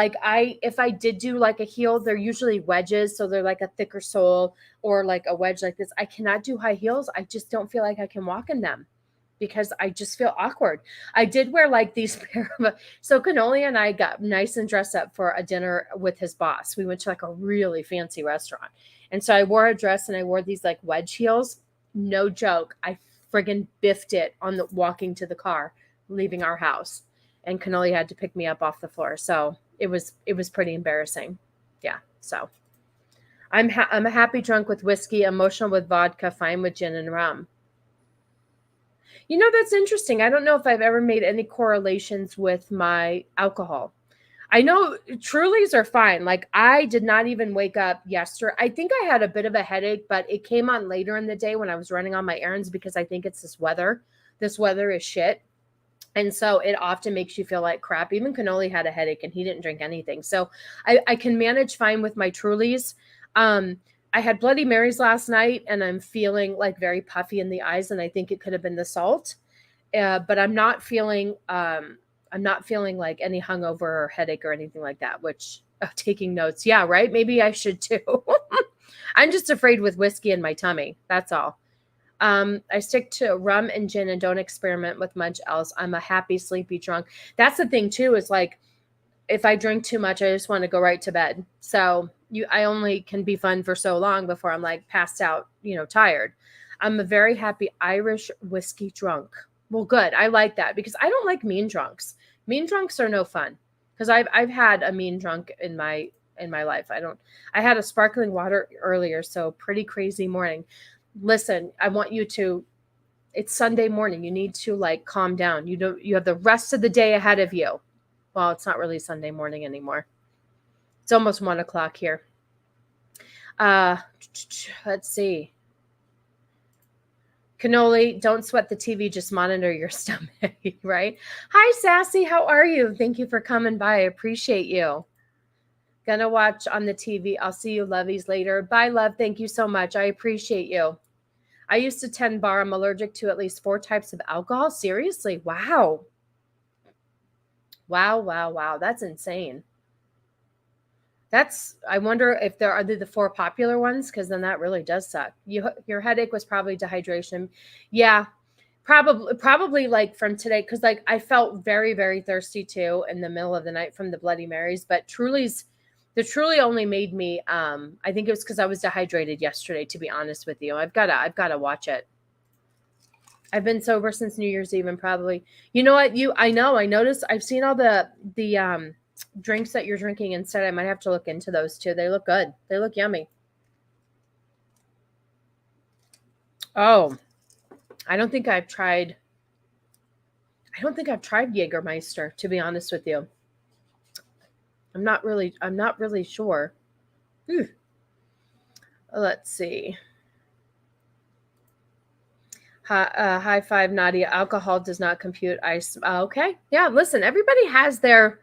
If I did do like a heel, they're usually wedges. So they're like a thicker sole or like a wedge like this. I cannot do high heels. I just don't feel like I can walk in them because I just feel awkward. I did wear like these pair of, so Cannoli and I got nice and dressed up for a dinner with his boss. We went to like a really fancy restaurant. And so I wore a dress and I wore these like wedge heels. No joke. I friggin' biffed it on the walking to the car, leaving our house, and Cannoli had to pick me up off the floor. So it was pretty embarrassing. Yeah. So I'm a happy drunk with whiskey, emotional with vodka, fine with gin and rum. That's interesting. I don't know if I've ever made any correlations with my alcohol. I know Trulies are fine. Like I did not even wake up yesterday. I think I had a bit of a headache, but it came on later in the day when I was running on my errands because I think it's this weather. This weather is shit. And so it often makes you feel like crap. Even Cannoli had a headache and he didn't drink anything. So I can manage fine with my Trulies. I had Bloody Marys last night and I'm feeling like very puffy in the eyes. And I think it could have been the salt. But I'm not feeling like any hungover or headache or anything like that, which taking notes. Yeah, right. Maybe I should too. I'm just afraid with whiskey in my tummy. That's all. I stick to rum and gin and don't experiment with much else. I'm a happy, sleepy drunk. That's the thing too, is like, if I drink too much, I just want to go right to bed. So I only can be fun for so long before I'm like passed out, tired. I'm a very happy Irish whiskey drunk. Well, good. I like that because I don't like mean drunks. Mean drunks are no fun because I've had a mean drunk in my life. I had a sparkling water earlier, so pretty crazy morning. Listen, I want you to, it's Sunday morning. You need to like calm down. You have the rest of the day ahead of you. Well, it's not really Sunday morning anymore. It's almost 1:00 here. Let's see. Cannoli, don't sweat the TV, just monitor your stomach, right? Hi, Sassy. How are you? Thank you for coming by. I appreciate you. Gonna watch on the TV. I'll see you, lovies, later. Bye, love. Thank you so much. I appreciate you. I used to tend bar. I'm allergic to at least 4 types of alcohol. Seriously? Wow. Wow. That's insane. I wonder if there are the 4 popular ones, because then that really does suck. Your headache was probably dehydration. Yeah, probably like from today, because like I felt very, very thirsty too in the middle of the night from the Bloody Marys, but the Truly only made me I think it was because I was dehydrated yesterday, to be honest with you. I've gotta watch it. I've been sober since New Year's Eve, and probably, you know what, I noticed, I've seen all the drinks that you're drinking instead. I might have to look into those too. They look good. They look yummy. Oh, I don't think I've tried Jägermeister, to be honest with you. I'm not really sure. Let's see. High five, Nadia. Alcohol does not compute ice. Okay. Yeah, listen, everybody has their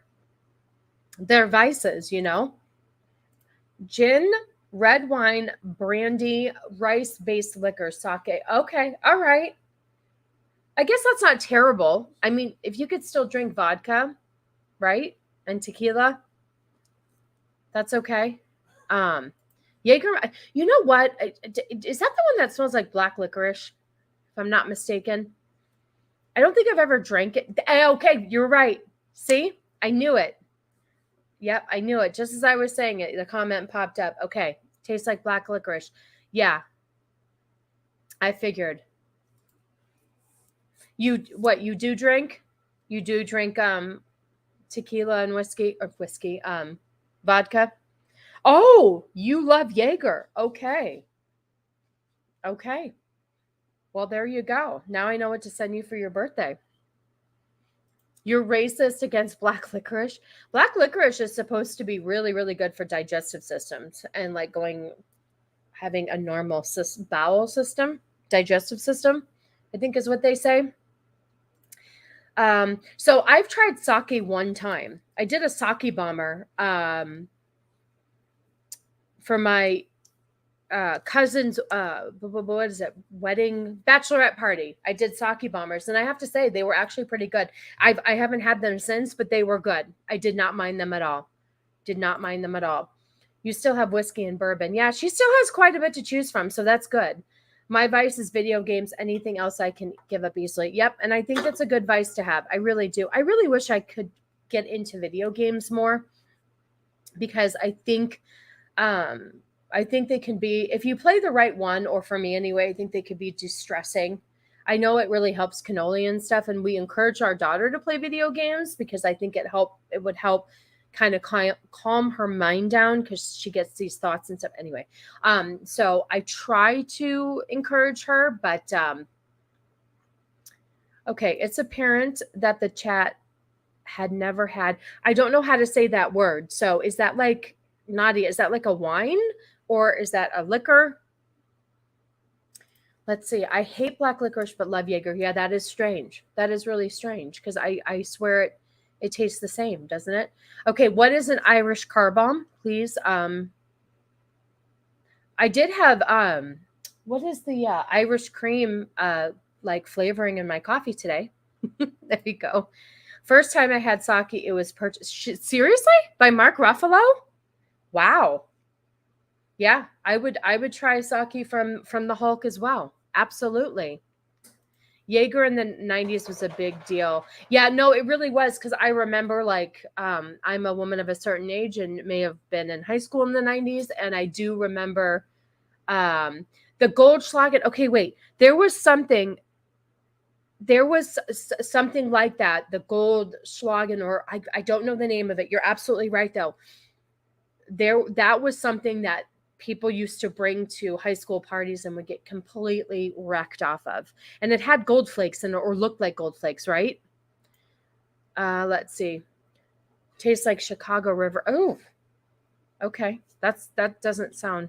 vices, Gin, red wine, brandy, rice-based liquor, sake. Okay. All right. I guess that's not terrible. I mean, if you could still drink vodka, right? And tequila, that's okay. Jaeger, you know what? Is that the one that smells like black licorice? If I'm not mistaken. I don't think I've ever drank it. Okay, you're right. See? I knew it. Yep, I knew it. Just as I was saying it, the comment popped up. Okay, tastes like black licorice. Yeah, I figured. You do drink? You do drink tequila and whiskey, vodka? Oh, you love Jaeger. Okay. Okay. Well, there you go. Now I know what to send you for your birthday. You're racist against black licorice. Black licorice is supposed to be really, really good for digestive systems and like having a normal bowel system, digestive system, I think is what they say. So I've tried sake one time. I did a sake bomber for my cousin's what is it, wedding bachelorette party. I did sake bombers, and I have to say they were actually pretty good. I haven't had them since, but they were good. I did not mind them at all. You still have whiskey and bourbon. Yeah, she still has quite a bit to choose from, so that's good. My vice is video games. Anything else I can give up easily. Yep, and I think that's a good vice to have. I really do. I really wish I could get into video games more, because I think they can be, if you play the right one, or for me anyway, I think they could be distressing. I know it really helps cannoli and stuff, and we encourage our daughter to play video games because I think it would help kind of calm her mind down, because she gets these thoughts and stuff anyway. So I try to encourage her, but okay, it's apparent that the chat had never had, I don't know how to say that word. So is that like, Nadia, is that like a wine? Or is that a liquor? Let's see. I hate black licorice, but love Jaeger. Yeah, that is strange. That is really strange, because I swear it tastes the same, doesn't it? Okay, what is an Irish car bomb, please? I did have what is the Irish cream like flavoring in my coffee today? There you go. First time I had sake, it was purchased. Seriously? By Mark Ruffalo? Wow. Yeah, I would try sake from the Hulk as well. Absolutely. Jaeger in the 90s was a big deal. Yeah, no, it really was, because I remember, like, I'm a woman of a certain age and may have been in high school in the 90s, and I do remember the Goldschlagen. Okay, wait. There was something like that, the Goldschlagen, or I don't know the name of it. You're absolutely right, though. That was something that people used to bring to high school parties and would get completely wrecked off of. And it had gold flakes in it, or looked like gold flakes, right? Let's see. Tastes like Chicago River. Oh, okay. That doesn't sound.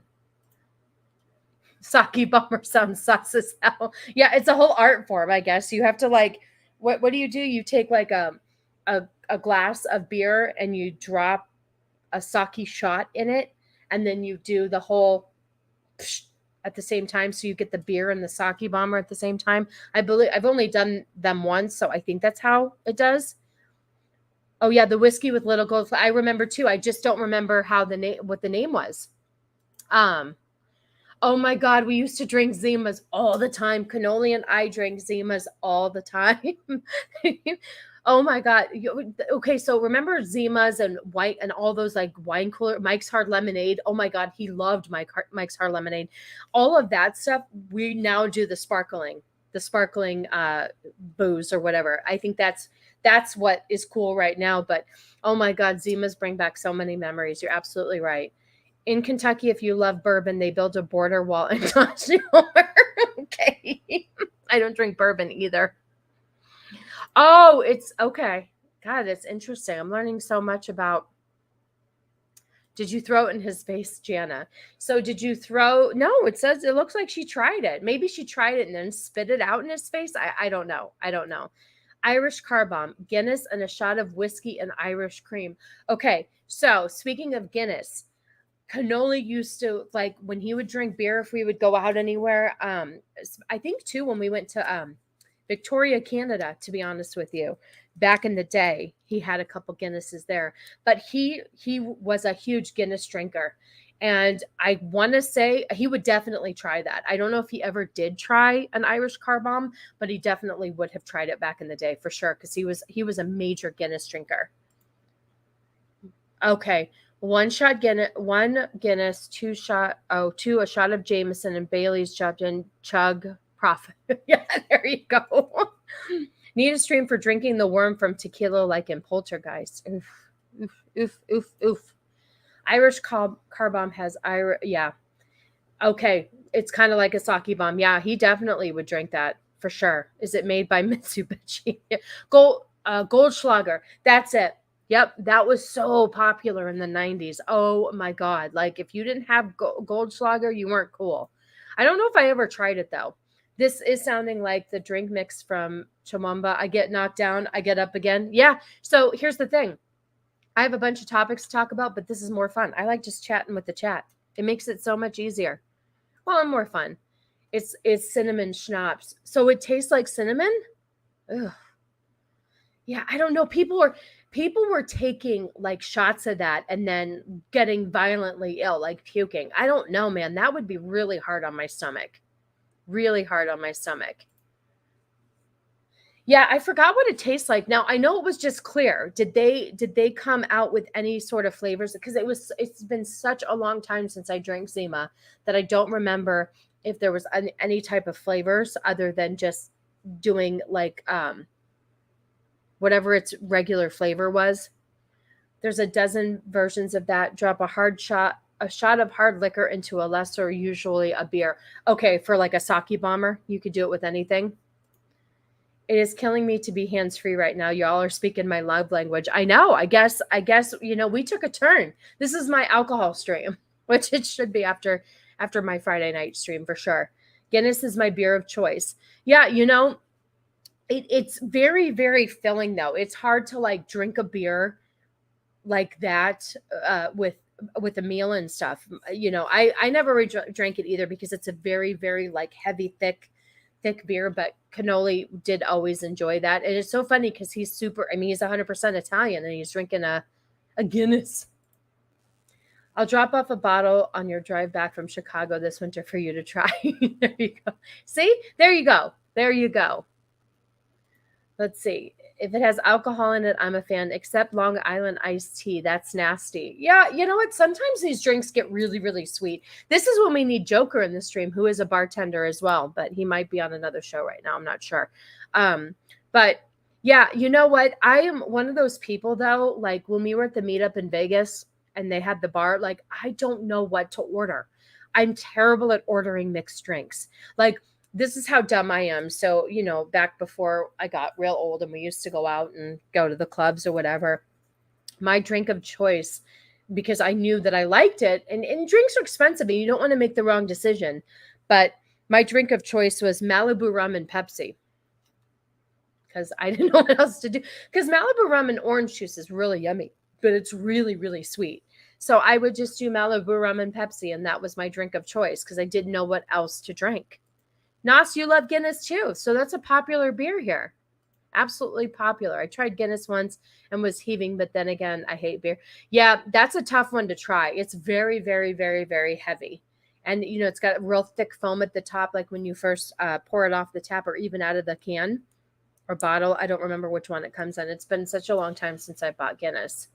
Sake bomber sounds sus as hell. Yeah, it's a whole art form, I guess. You have to like, what do? You take like a glass of beer and you drop a sake shot in it, and then you do the whole at the same time, so you get the beer and the sake bomber at the same time. I believe I've only done them once, so I think that's how it does. Oh yeah, the whiskey with little gold. I remember too. I just don't remember what the name was. Oh my God, we used to drink Zimas all the time. Cannoli and I drank Zimas all the time. Oh my God. Okay, so remember Zimas and white and all those like wine cooler, Mike's Hard Lemonade. Oh my God, he loved Mike's Hard Lemonade. All of that stuff, we now do the sparkling booze or whatever. I think that's what is cool right now. But oh my God, Zimas bring back so many memories. You're absolutely right. In Kentucky, if you love bourbon, they built a border wall and not anymore. Okay. I don't drink bourbon either. Oh, it's okay. God, it's interesting. I'm learning so much about. Did you throw it in his face, Jana? So did you throw? No, it looks like she tried it. Maybe she tried it and then spit it out in his face. I don't know. I don't know. Irish car bomb, Guinness, and a shot of whiskey and Irish cream. Okay, so speaking of Guinness, Cannoli used to, like, when he would drink beer, if we would go out anywhere, I think too when we went to Victoria, Canada, to be honest with you, back in the day, he had a couple Guinnesses there, but he was a huge Guinness drinker, and I want to say he would definitely try that. I don't know if he ever did try an Irish car bomb, but he definitely would have tried it back in the day for sure, because he was a major Guinness drinker. Okay. One Guinness, two a shot of Jameson and Bailey's chopped in chug profit. Yeah, there you go. Need a stream for drinking the worm from tequila like in Poltergeist. Oof, oof, oof, oof, oof. Irish car bomb has yeah. Okay, it's kind of like a sake bomb. Yeah, he definitely would drink that for sure. Is it made by Mitsubishi? Goldschlager. That's it. Yep, that was so popular in the 90s. Oh my God. Like if you didn't have Goldschlager, you weren't cool. I don't know if I ever tried it though. This is sounding like the drink mix from Chumamba. I get knocked down, I get up again. Yeah. So here's the thing. I have a bunch of topics to talk about, but this is more fun. I like just chatting with the chat. It makes it so much easier. Well, and more fun. It's cinnamon schnapps. So it tastes like cinnamon? Ugh. Yeah, I don't know. People were taking like shots of that and then getting violently ill, like puking. I don't know, man. That would be really hard on my stomach. Really hard on my stomach. Yeah, I forgot what it tastes like. Now, I know it was just clear. Did they come out with any sort of flavors? Because it's been such a long time since I drank Zima that I don't remember if there was any type of flavors other than just doing like whatever its regular flavor was. There's a dozen versions of that. Drop a shot of hard liquor into a lesser, usually a beer. Okay, for like a sake bomber, you could do it with anything. It is killing me to be hands-free right now. Y'all are speaking my love language. I know. I guess, we took a turn. This is my alcohol stream, which it should be after my Friday night stream for sure. Guinness is my beer of choice. Yeah, it's very, very filling though. It's hard to like drink a beer like that with a meal and stuff. I never drank it either because it's a very, very like heavy, thick beer, but Cannoli did always enjoy that. And it's so funny because he's 100% Italian and he's drinking a Guinness. I'll drop off a bottle on your drive back from Chicago this winter for you to try. There you go. See? There you go. There you go. Let's see. If it has alcohol in it, I'm a fan, except Long Island iced tea. That's nasty. Yeah, you know what? Sometimes these drinks get really, really sweet. This is when we need Joker in the stream, who is a bartender as well, but he might be on another show right now. I'm not sure. But yeah, you know what? I am one of those people, though, like when we were at the meetup in Vegas and they had the bar, like I don't know what to order. I'm terrible at ordering mixed drinks. Like, this is how dumb I am. So, back before I got real old and we used to go out and go to the clubs or whatever, my drink of choice, because I knew that I liked it, and drinks are expensive and you don't want to make the wrong decision, but my drink of choice was Malibu rum and Pepsi because I didn't know what else to do. Because Malibu rum and orange juice is really yummy, but it's really, really sweet. So I would just do Malibu rum and Pepsi, and that was my drink of choice because I didn't know what else to drink. Nas, you love Guinness too, so that's a popular beer here. Absolutely popular. I tried Guinness once and was heaving, but then again, I hate beer. Yeah, that's a tough one to try. It's very, very, very, very heavy. And, it's got real thick foam at the top, like when you first pour it off the tap or even out of the can or bottle. I don't remember which one it comes in. It's been such a long time since I bought Guinness.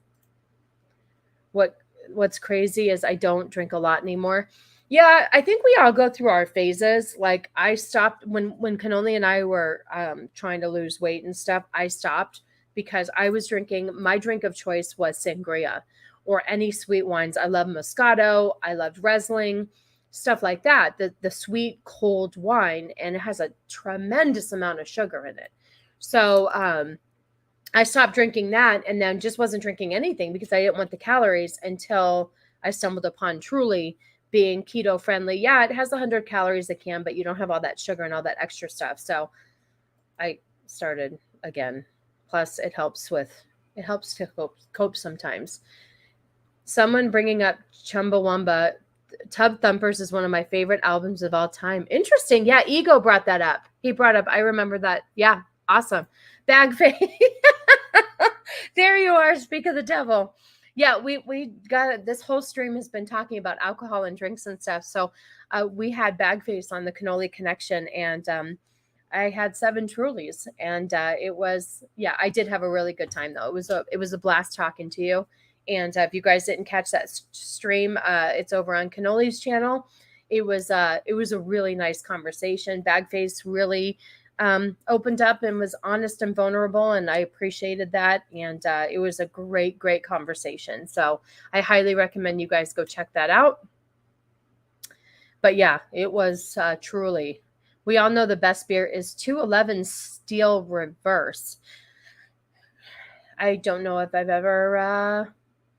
What's crazy is I don't drink a lot anymore. Yeah, I think we all go through our phases. Like I stopped when Cannoli and I were trying to lose weight and stuff. I stopped because I was drinking. My drink of choice was sangria or any sweet wines. I love Moscato. I loved Riesling, stuff like that. The sweet cold wine, and it has a tremendous amount of sugar in it. So I stopped drinking that and then just wasn't drinking anything because I didn't want the calories until I stumbled upon Truly being keto friendly. Yeah, it has 100 calories a can, but you don't have all that sugar and all that extra stuff. So I started again. Plus it helps to cope sometimes. Someone bringing up Chumbawamba. Tub Thumpers is one of my favorite albums of all time. Interesting. Yeah, Ego brought that up. He brought up, I remember that. Yeah, awesome. Bag face. There you are. Speak of the devil. Yeah, we got this whole stream has been talking about alcohol and drinks and stuff. So we had Bag Face on the Cannoli Connection, and I had 7 Trulies, and it was, yeah, I did have a really good time though. It was a blast talking to you. And if you guys didn't catch that stream, it's over on Cannoli's channel. It was a really nice conversation. Bagface really opened up and was honest and vulnerable, and I appreciated that. And it was a great, great conversation. So I highly recommend you guys go check that out. But yeah, it was truly. We all know the best beer is 211 Steel Reverse. I don't know if I've ever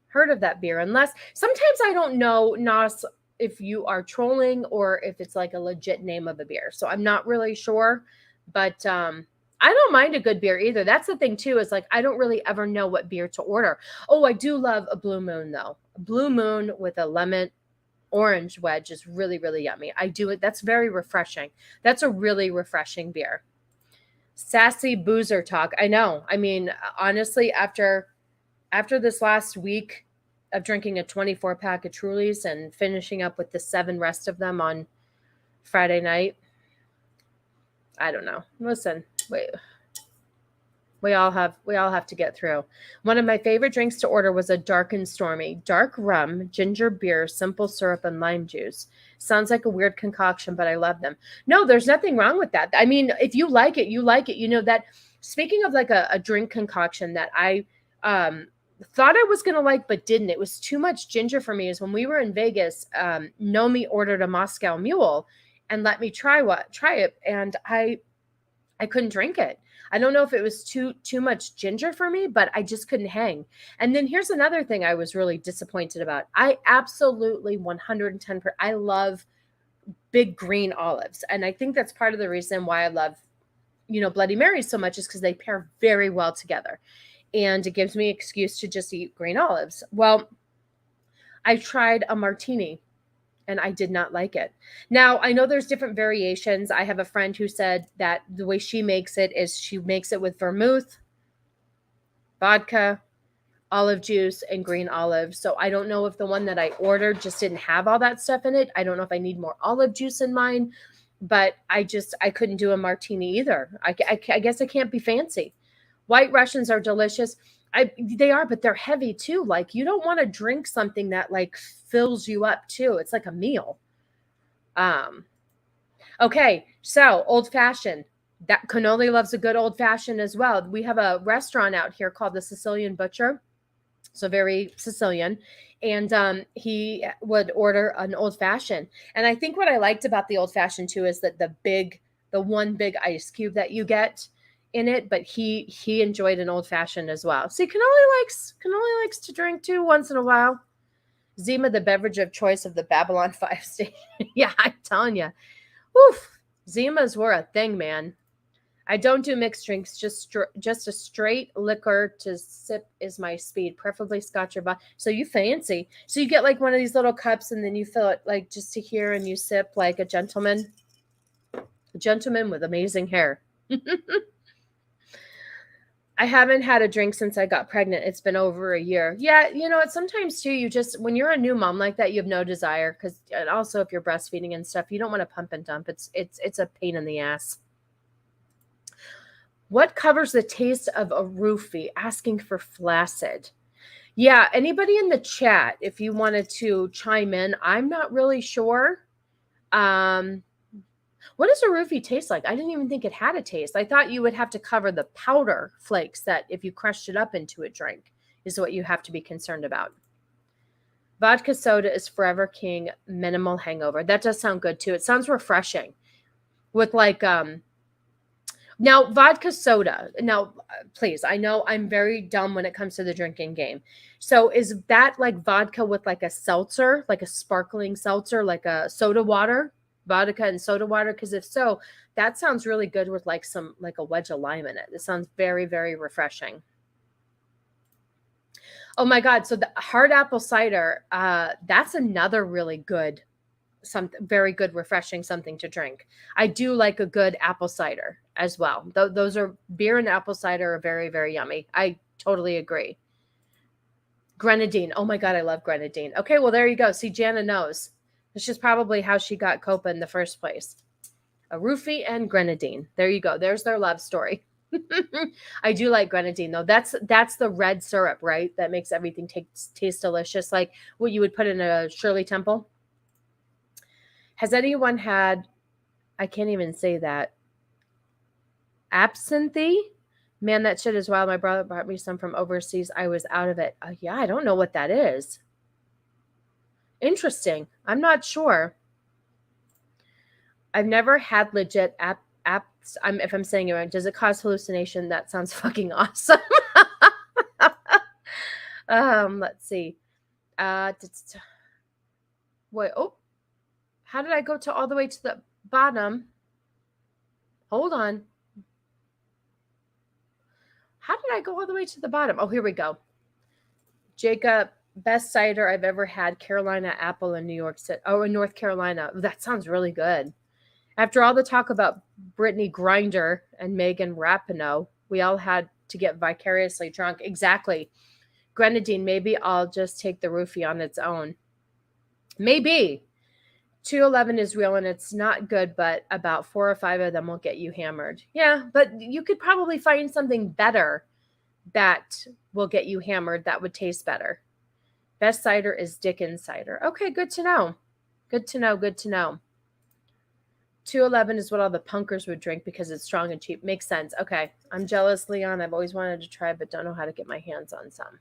heard of that beer, unless sometimes I don't know, Nas, if you are trolling or if it's like a legit name of a beer. So I'm not really sure, but I don't mind a good beer either. That's the thing too, is like I don't really ever know what beer to order. Oh, I do love a Blue Moon though. A Blue Moon with a lemon orange wedge is really, really yummy. I do it. That's very refreshing. That's a really refreshing beer. Sassy boozer talk. I know. I mean, honestly, after this last week of drinking a 24 pack of Trulies and finishing up with the 7 rest of them on Friday night, I don't know. Listen, we all have to get through. One of my favorite drinks to order was a dark and stormy, dark rum, ginger beer, simple syrup, and lime juice. Sounds like a weird concoction, but I love them. No, there's nothing wrong with that. I mean, if you like it, you like it. You know that. Speaking of like a drink concoction that I thought I was going to like, but didn't. It was too much ginger for me. Is when we were in Vegas, Nomi ordered a Moscow Mule and let me try it. And I couldn't drink it. I don't know if it was too much ginger for me, but I just couldn't hang. And then here's another thing I was really disappointed about. I absolutely 110%. I love big green olives. And I think that's part of the reason why I love, Bloody Marys so much, is because they pair very well together. And it gives me an excuse to just eat green olives. Well, I tried a martini and I did not like it. Now, I know there's different variations. I have a friend who said that the way she makes it is she makes it with vermouth, vodka, olive juice, and green olives. So I don't know if the one that I ordered just didn't have all that stuff in it. I don't know if I need more olive juice in mine, but I couldn't do a martini either. I guess I can't be fancy. White Russians are delicious. They are, but they're heavy too. Like you don't want to drink something that like fills you up too. It's like a meal. Okay, so old fashioned. That Cannoli loves a good old fashioned as well. We have a restaurant out here called the Sicilian Butcher. So very Sicilian. And he would order an old fashioned. And I think what I liked about the old fashioned too is that the one big ice cube that you get in it, but he enjoyed an old fashioned as well. See, Cannoli likes to drink too once in a while. Zima, the beverage of choice of the Babylon 5 station. Yeah, I'm telling you. Oof. Zimas were a thing, man. I don't do mixed drinks, just a straight liquor to sip is my speed, preferably Scotch or vodka. So you fancy. So you get like one of these little cups and then you fill it like just to here and you sip like a gentleman with amazing hair. I haven't had a drink since I got pregnant. It's been over a year. Yeah, you know, it's sometimes too, you just, when you're a new mom like that, you have no desire. Because, and also if you're breastfeeding and stuff, you don't want to pump and dump. It's a pain in the ass. What covers the taste of a roofie? Asking for flaccid. Yeah, anybody in the chat, if you wanted to chime in, I'm not really sure. What does a roofie taste like? I didn't even think it had a taste. I thought you would have to cover the powder flakes that if you crushed it up into a drink is what you have to be concerned about. Vodka soda is forever king, minimal hangover. That does sound good too. It sounds refreshing with like, now vodka soda. Now, please, I know I'm very dumb when it comes to the drinking game. So is that like vodka with like a seltzer, like a sparkling seltzer, like a soda water? Vodka and soda water, because if so, that sounds really good with like some, like a wedge of lime in it. It sounds very, very refreshing. Oh my god, so the hard apple cider, that's another really good, something very good, refreshing something to drink. I do like a good apple cider as well. Those are, beer and apple cider are very, very yummy. I totally agree. Grenadine, oh my god, I love grenadine. Okay, well there you go. See, Jana knows. This is probably how she got Copa in the first place. A roofie and grenadine. There you go. There's their love story. I do like grenadine though. That's the red syrup, right? That makes everything taste delicious, like what you would put in a Shirley Temple. Has anyone had, I can't even say that, absinthe? Man, that shit is wild. My brother brought me some from overseas. I was out of it. Yeah, I don't know what that is. Interesting. I'm not sure. I've never had legit if I'm saying it right. Does it cause hallucination? That sounds fucking awesome. Let's see. Wait, oh, how did I go to all the way to the bottom? Hold on. How did I go all the way to the bottom? Oh, here we go. Jacob, best cider I've ever had, Carolina apple in New York City. Oh, in North Carolina. That sounds really good. After all the talk about Brittany Grinder and Megan Rapinoe, we all had to get vicariously drunk. Exactly. Grenadine, maybe I'll just take the roofie on its own. Maybe. 211 is real and it's not good, but about 4 or 5 of them will get you hammered. Yeah, but you could probably find something better that will get you hammered that would taste better. Best cider is Dickens cider. Okay, good to know. Good to know. Good to know. 211 is what all the punkers would drink because it's strong and cheap. Makes sense. Okay. I'm jealous, Leon. I've always wanted to try, but don't know how to get my hands on some.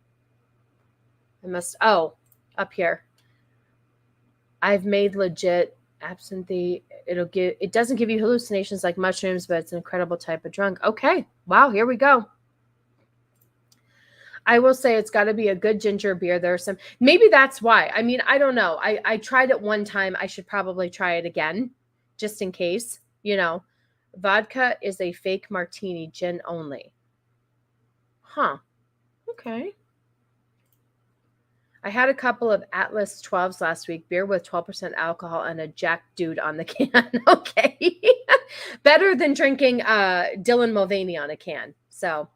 Up here. I've made legit absinthe. It doesn't give you hallucinations like mushrooms, but it's an incredible type of drunk. Okay. Wow. Here we go. I will say it's got to be a good ginger beer. There's some, maybe that's why. I mean, I don't know. I tried it one time. I should probably try it again just in case, you know. Vodka is a fake martini, gin only. Huh. Okay. I had a couple of Atlas 12s last week, beer with 12% alcohol and a Jack Dude on the can. Okay. Better than drinking Dylan Mulvaney on a can. So,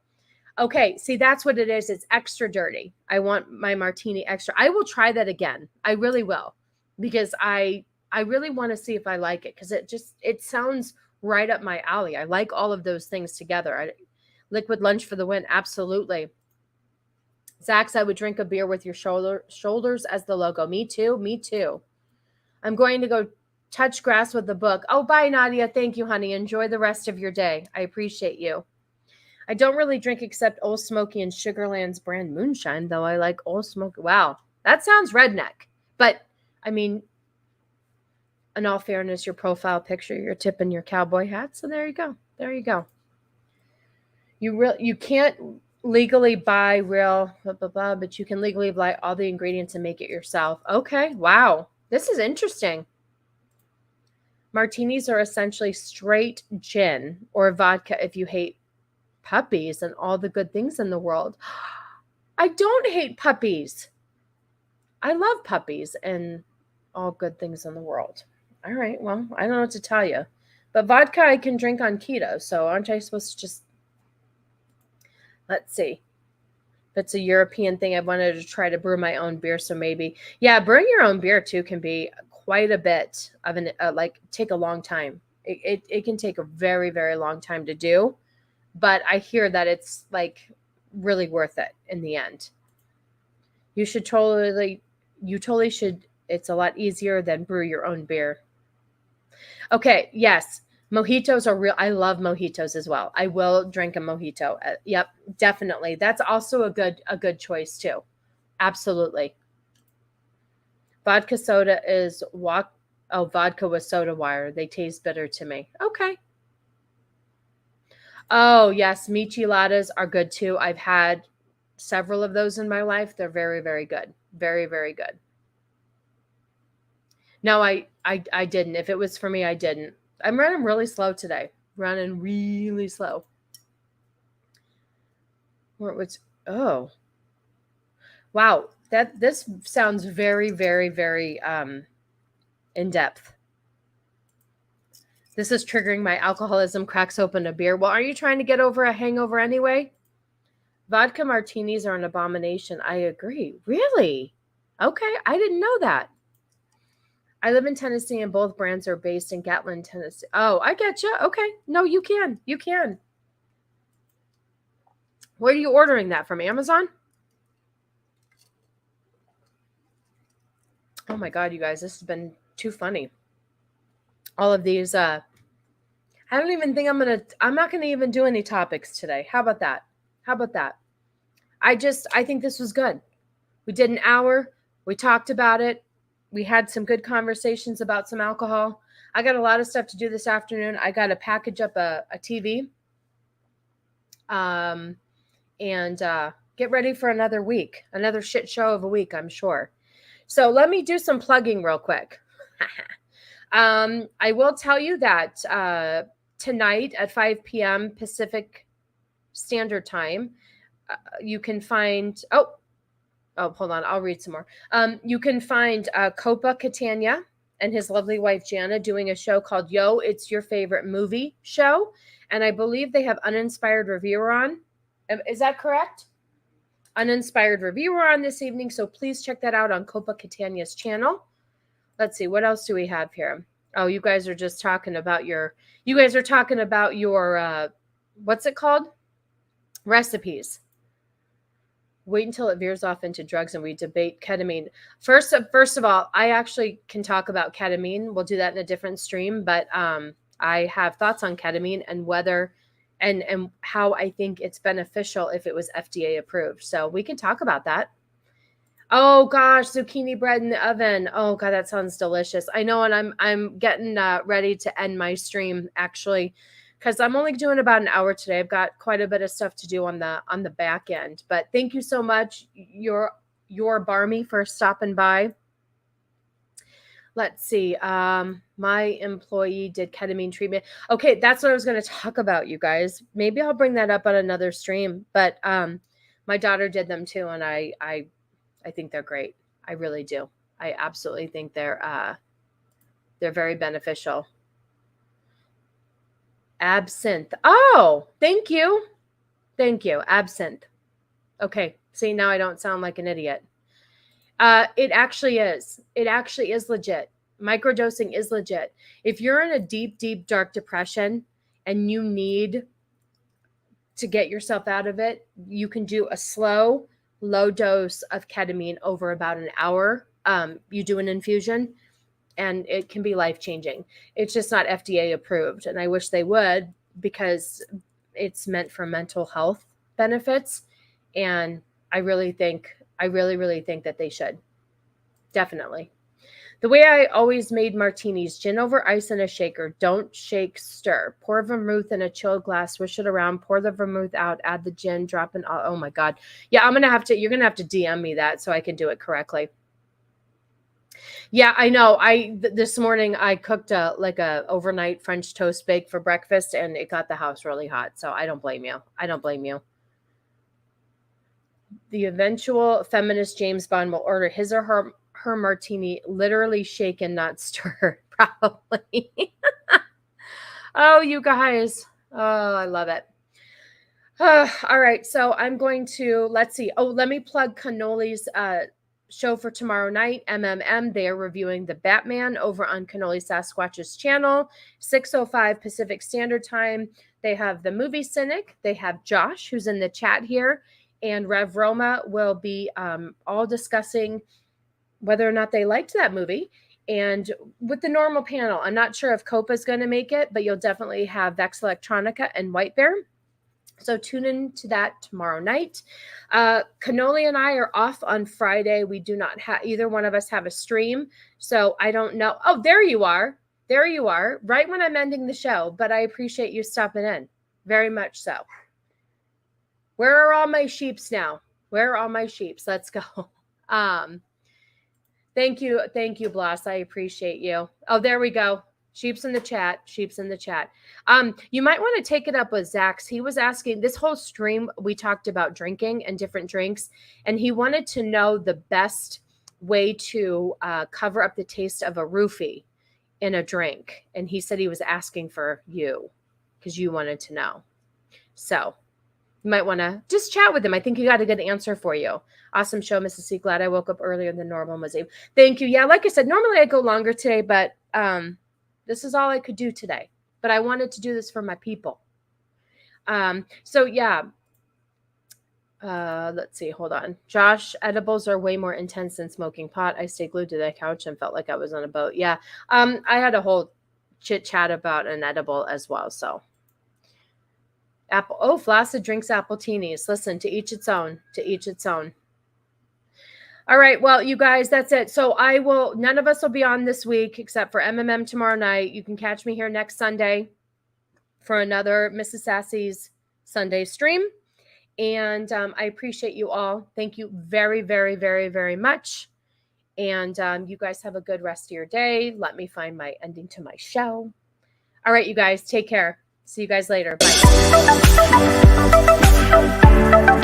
okay. See, that's what it is. It's extra dirty. I want my martini extra. I will try that again. I really will, because I really want to see if I like it, because it sounds right up my alley. I like all of those things together. Liquid lunch for the win. Absolutely. Zach's, I would drink a beer with your shoulders as the logo. Me too. Me too. I'm going to go touch grass with the book. Oh, bye, Nadia. Thank you, honey. Enjoy the rest of your day. I appreciate you. I don't really drink except Old Smoky and Sugarland's brand moonshine, though I like Old Smoky. Wow. That sounds redneck. But, I mean, in all fairness, your profile picture, your tip, and your cowboy hat. So there you go. There you go. You can't legally buy real blah, blah, blah, but you can legally buy all the ingredients and make it yourself. Okay. Wow. This is interesting. Martinis are essentially straight gin or vodka if you hate puppies and all the good things in the world. I don't hate puppies. I love puppies and all good things in the world. All right. Well, I don't know what to tell you. But vodka I can drink on keto. So aren't I supposed to just... Let's see. If it's a European thing, I wanted to try to brew my own beer, so maybe. Yeah, brewing your own beer too can be quite a bit of an like take a long time. It can take a very, very long time to do, but I hear that it's like really worth it in the end. You should totally, you totally should. It's a lot easier than brew your own beer. Okay, yes. Mojitos are real. I love mojitos as well. I will drink a mojito. Yep, definitely. That's also a good choice too. Absolutely. Vodka soda is walk. Oh, vodka with soda water. They taste bitter to me. Okay. Oh, yes, micheladas are good too. I've had several of those in my life. They're very, very good. Very, very good. No, I didn't. If it was for me, I didn't. I'm running really slow today. Running really slow. Where it was oh. Wow. That this sounds very, very, very in depth. This is triggering my alcoholism, cracks open a beer. Well, are you trying to get over a hangover anyway? Vodka martinis are an abomination. I agree. Really? Okay, I didn't know that. I live in Tennessee and both brands are based in Gatlin, Tennessee. Oh, I get you. Okay. No, you can. You can. Where are you ordering that from? Amazon? Oh my God, you guys, this has been too funny. All of these, I don't even think I'm not gonna even do any topics today. How about that? How about that? I think this was good. We did an hour. We talked about it. We had some good conversations about some alcohol. I got a lot of stuff to do this afternoon. I got to package up a TV and get ready for another week, another shit show of a week, I'm sure. So let me do some plugging real quick. I will tell you that tonight at 5 p.m. Pacific Standard Time, you can find, hold on, I'll read some more. You can find Copa Catania and his lovely wife Jana doing a show called Yo, It's Your Favorite Movie Show. And I believe they have Uninspired Reviewer on. Is that correct? Uninspired Reviewer on this evening. So please check that out on Copa Catania's channel. Let's see, what else do we have here? Oh, you guys are just talking about your, what's it called? Recipes. Wait until it veers off into drugs and we debate ketamine. First of all, I actually can talk about ketamine. We'll do that in a different stream, but I have thoughts on ketamine and whether and how I think it's beneficial if it was FDA approved. So we can talk about that. Oh gosh, zucchini bread in the oven. Oh God, that sounds delicious. I know, and I'm getting ready to end my stream actually, because I'm only doing about an hour today. I've got quite a bit of stuff to do on the back end. But thank you so much, your Barmy, for stopping by. Let's see. My employee did ketamine treatment. Okay, that's what I was going to talk about, you guys. Maybe I'll bring that up on another stream. But my daughter did them too, and I think they're great. I really do. I absolutely think they're very beneficial. Absinthe. Oh, thank you. Thank you. Absinthe. Okay. See, now I don't sound like an idiot. It actually is. It actually is legit. Microdosing is legit. If you're in a deep, deep, dark depression and you need to get yourself out of it, you can do a slow, low dose of ketamine over about an hour. You do an infusion and it can be life-changing. It's just not FDA approved. And I wish they would, because it's meant for mental health benefits. And I really, really think that they should. Definitely. The way I always made martinis: gin over ice in a shaker. Don't shake, stir. Pour vermouth in a chilled glass, swish it around, pour the vermouth out, add the gin, drop in. Oh my God. Yeah, you're going to have to DM me that so I can do it correctly. Yeah, I know. This morning I cooked a overnight French toast bake for breakfast, and it got the house really hot. So I don't blame you. I don't blame you. The eventual feminist James Bond will order his or her martini literally shaken, not stirred, probably. Oh, you guys. Oh, I love it. All right, so I'm going to, let's see. Oh, let me plug Cannoli's show for tomorrow night, MMM. They are reviewing the Batman over on Cannoli Sasquatch's channel, 6:05 Pacific Standard Time. They have the Movie Cynic. They have Josh, who's in the chat here, and Rev Roma will be all discussing whether or not they liked that movie. And with the normal panel, I'm not sure if Copa's going to make it, but you'll definitely have Vex Electronica and White Bear. So tune in to that tomorrow night. Cannoli and I are off on Friday. We do not have, either one of us have a stream. So I don't know. Oh, there you are. There you are. Right when I'm ending the show. But I appreciate you stopping in. Very much so. Where are all my sheeps now? Where are all my sheeps? Let's go. Thank you. Thank you, Bloss. I appreciate you. Oh, there we go. Sheeps in the chat. Sheeps in the chat. You might want to take it up with Zach's. He was asking, this whole stream, we talked about drinking and different drinks, and he wanted to know the best way to cover up the taste of a roofie in a drink. And he said he was asking for you because you wanted to know. So you might want to just chat with him. I think he got a good answer for you. Awesome show, Mrs. C. Glad I woke up earlier than normal, Mazib. Thank you. Yeah, like I said, normally I go longer today, but this is all I could do today. But I wanted to do this for my people. So yeah. Let's see. Hold on. Josh, edibles are way more intense than smoking pot. I stayed glued to the couch and felt like I was on a boat. Yeah. I had a whole chit chat about an edible as well. So apple. Oh, Flaccid drinks apple teenies. Listen, to each its own. To each its own. All right. Well, you guys, that's it. So none of us will be on this week except for MMM tomorrow night. You can catch me here next Sunday for another Mrs. Sassy's Sunday stream. And I appreciate you all. Thank you very, very, very, very much. And you guys have a good rest of your day. Let me find my ending to my show. All right, you guys, take care. See you guys later. Bye.